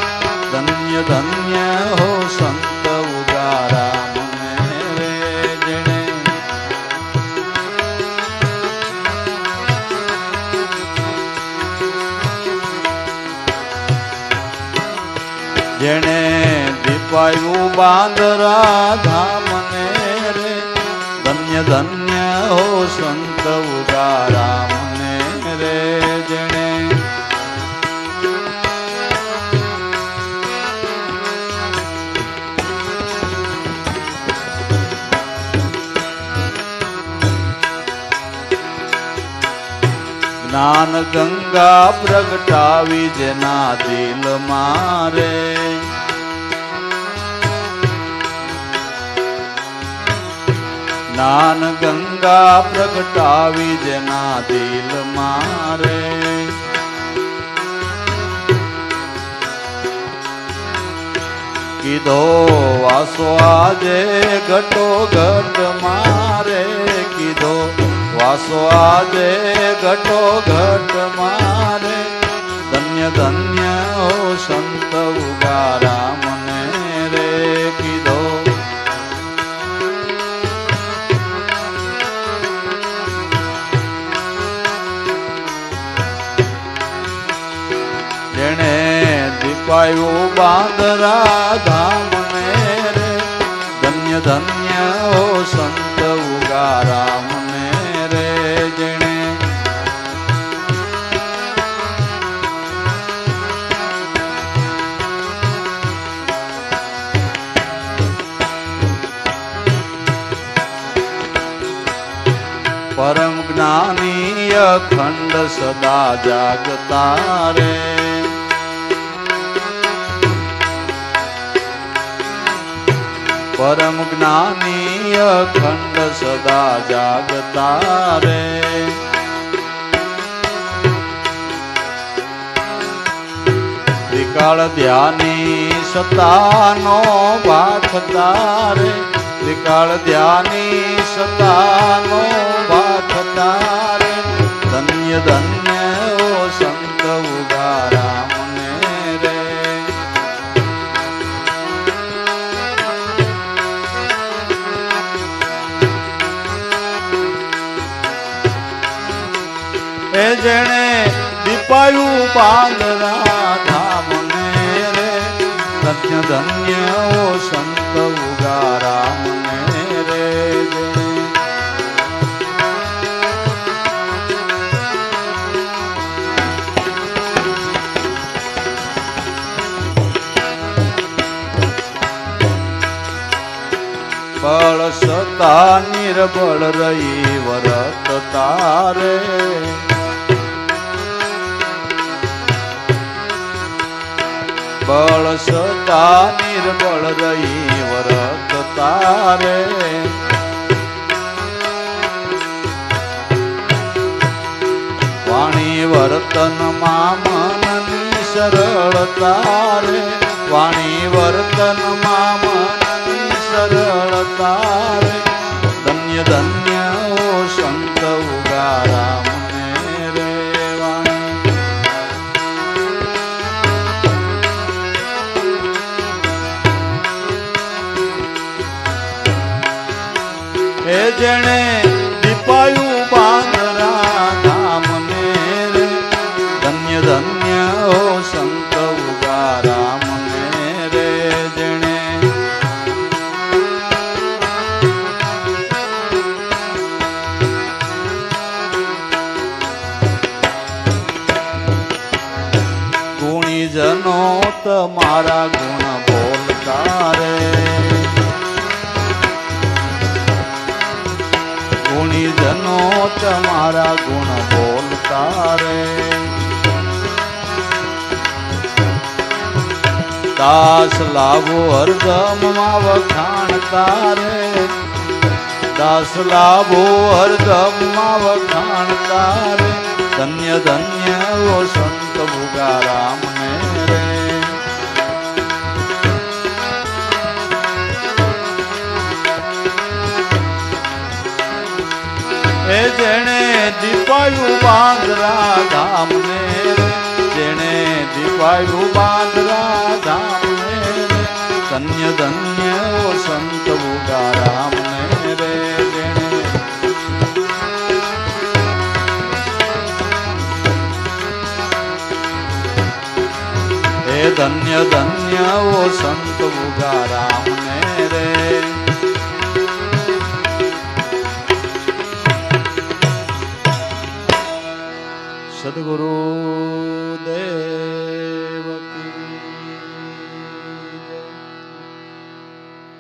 ધન્ય ધન્ય હો સંત ઉગારામ ને રે જેણે જેણે દીપાયું બાંદરા ધામ ને રે ધન્ય ધન્ય હો સંત ઉગારામ ને રે જેણે જ્ઞાન ગંગા પ્રગટાવી જેના દિલ મારે જ્ઞાન ગંગા પ્રગટાવી જેના દિલ મારે કીધો વાસો આજે ઘટો ઘટ મારે કીધો વાસો આજે ઘટો ઘટ મારે ધન્ય ધન્ય હો સંત ઉગારામ ને રે કીધો જેણે દીપાયું બાંદરા ધામ ને રે ધન્ય ધન્ય હો સંત ઉગારામ ને રે જેણે પરમ જ્ઞાની અખંડ સદા જાગતા રે પરમ જ્ઞાની અખંડ સદા જાગતા રે ત્રિકાળ ધ્યાની સતાનો ભાખતા રે ત્રિકાળ ધ્યાની સતાનો ભાખતા રે ધન્ય ધન્ય ઓ સંત ઉગારામ ને રે એ જેણે દીપાયું બાંદરા ધામ ને રે ધન્ય ધન્ય ઓ સંત ઉગારામ ને રે બળ સતા નિર્બળ રહી વરત તારે બળ સતા નિર્બળ રહી વરત તારે વાણી વર્તનમાં મનની સરળતા રે વાણી વર્તનમાં મનની સરળતા રે ધન્ય ધન્ય ઓ સંત ઉગારામ ને રે વાણી એ જેણે દીપાયું બાંદરા ધામ ને રે ધન્ય ધન્ય ઓ સંત ઉગારામ ને રે જેણે ગુણીજનો તમારા ગુણ બોલતા રે ગુણીજનો તમારા ગુણ બોલતા રે દાસ લાભો હરદમમાં વખાણતા રે દાસ લાભો હરદમમાં વખાણતા રે ધન્ય ધન્ય ઓ સંત ભુગારામ ને રે એ જેણે દીપાયું બાંદરા ધામ ને રે જેણે દીપાયું બાંદરા ધામ ને રે ધન્ય ધન્ય ઓ સંત ભુગારામ ને રે જેણે હે ધન્ય ધન્ય ઓ સંત ભુગારામ ને રે સદગુરુ દેવ